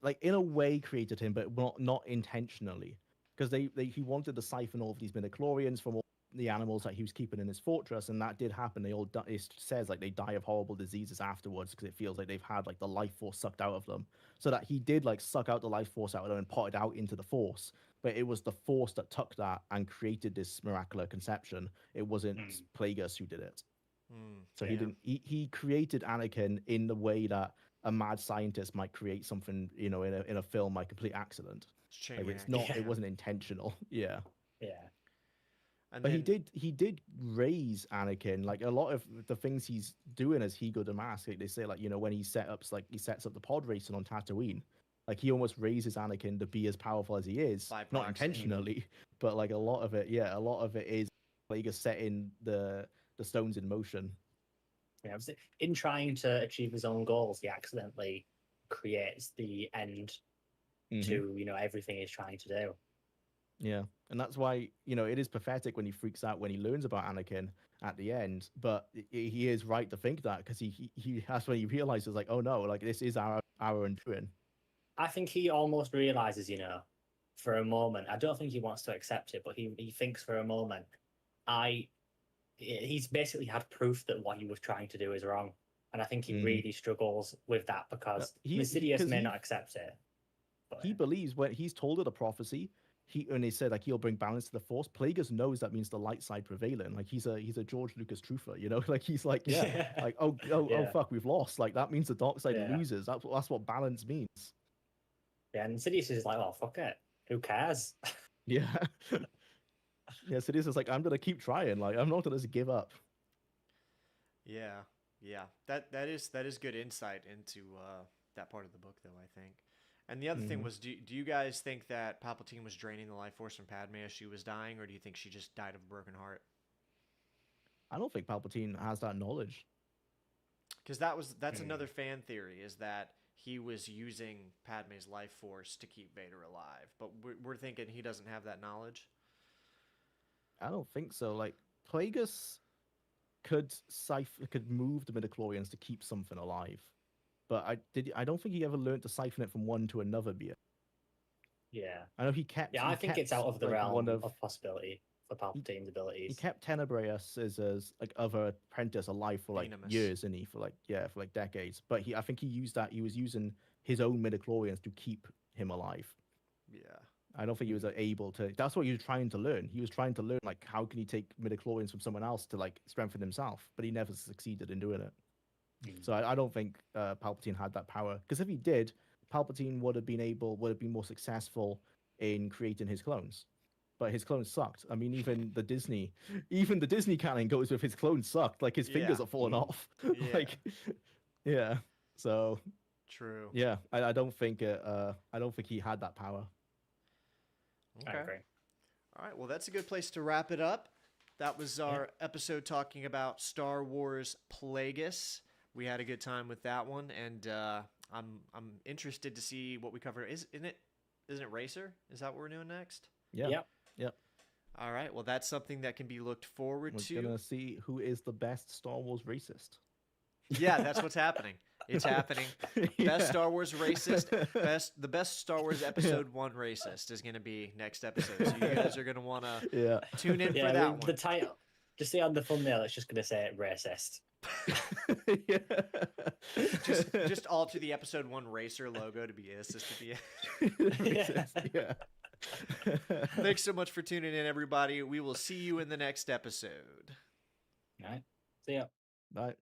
like in a way, created him, but not intentionally, because he wanted to siphon all of these midichlorians from all the animals that he was keeping in his fortress, and that did happen. They all it says like they die of horrible diseases afterwards because it feels like they've had like the life force sucked out of them. So that he did like suck out the life force out of them and pot it out into the Force. But it was the Force that took that and created this miraculous conception. It wasn't Plagueis who did it. So he didn't. He created Anakin in the way that a mad scientist might create something, you know, in a film by complete accident. It's not. It wasn't intentional. Yeah. Yeah. And but he did raise Anakin. Like a lot of the things he's doing as He Go to Mask, like they say, like, you know, when he sets up the pod racing on Tatooine, like he almost raises Anakin to be as powerful as he is, not intentionally, but like a lot of it is Plagueis setting the stones in motion. Yeah, in trying to achieve his own goals, he accidentally creates the end to everything he's trying to do. Yeah, and that's why it is pathetic when he freaks out when he learns about Anakin at the end. But he is right to think that, because he that's when he realizes, like, oh no, like this is our undoing. I think he almost realizes, for a moment. I don't think he wants to accept it, but he thinks for a moment. He's basically had proof that what he was trying to do is wrong, and I think he really struggles with that because Sidious may not accept it. But he believes when he's told of the prophecy. And he said, like, he'll bring balance to the Force. Plagueis knows that means the light side prevailing. Like, he's a George Lucas truther, like he's like, like, oh fuck, we've lost. Like, that means the dark side loses. That's what balance means. Yeah, and Sidious is like, oh fuck it, who cares? Yeah. Yeah, Sidious is like, I'm gonna keep trying. Like, I'm not gonna just give up. Yeah, that is good insight into that part of the book, though, I think. And the other thing was, do you guys think that Palpatine was draining the life force from Padme as she was dying, or do you think she just died of a broken heart? I don't think Palpatine has that knowledge. Because that's another fan theory, is that he was using Padme's life force to keep Vader alive. But we're thinking he doesn't have that knowledge. I don't think so. Like, Plagueis could move the midichlorians to keep something alive. But I don't think he ever learned to siphon it from one to another being. Yeah. I know he kept. Yeah, I think it's out of the like, realm of possibility for Palpatine's abilities. He kept Tenebraeus as like other apprentice alive for like years, and for decades. But I think he used that. He was using his own midichlorians to keep him alive. Yeah. I don't think he was able to. That's what he was trying to learn. He was trying to learn, like, how can he take midichlorians from someone else to, like, strengthen himself. But he never succeeded in doing it. So I don't think Palpatine had that power, because if he did, Palpatine would have been more successful in creating his clones. But his clones sucked. I mean, even the Disney canon goes with his clones sucked. Like, his fingers are falling off. Like, yeah. So true. Yeah, I don't think he had that power. Okay. I agree. All right. Well, that's a good place to wrap it up. That was our episode talking about Star Wars Plagueis. We had a good time with that one, and I'm interested to see what we cover. Isn't it Racer? Is that what we're doing next? Yeah. Yep. All right. Well, that's something that can be looked forward to. We're gonna see who is the best Star Wars racist. Yeah, that's what's happening. It's happening. Best Star Wars racist. The best Star Wars episode 1 racist is going to be next episode. So you guys are going to want to tune in for that one. The title, just see on the thumbnail, it's just going to say racist. Just alter the episode 1 racer logo to be assisted. Yeah. Thanks so much for tuning in, everybody. We will see you in the next episode. All right. See ya. Bye.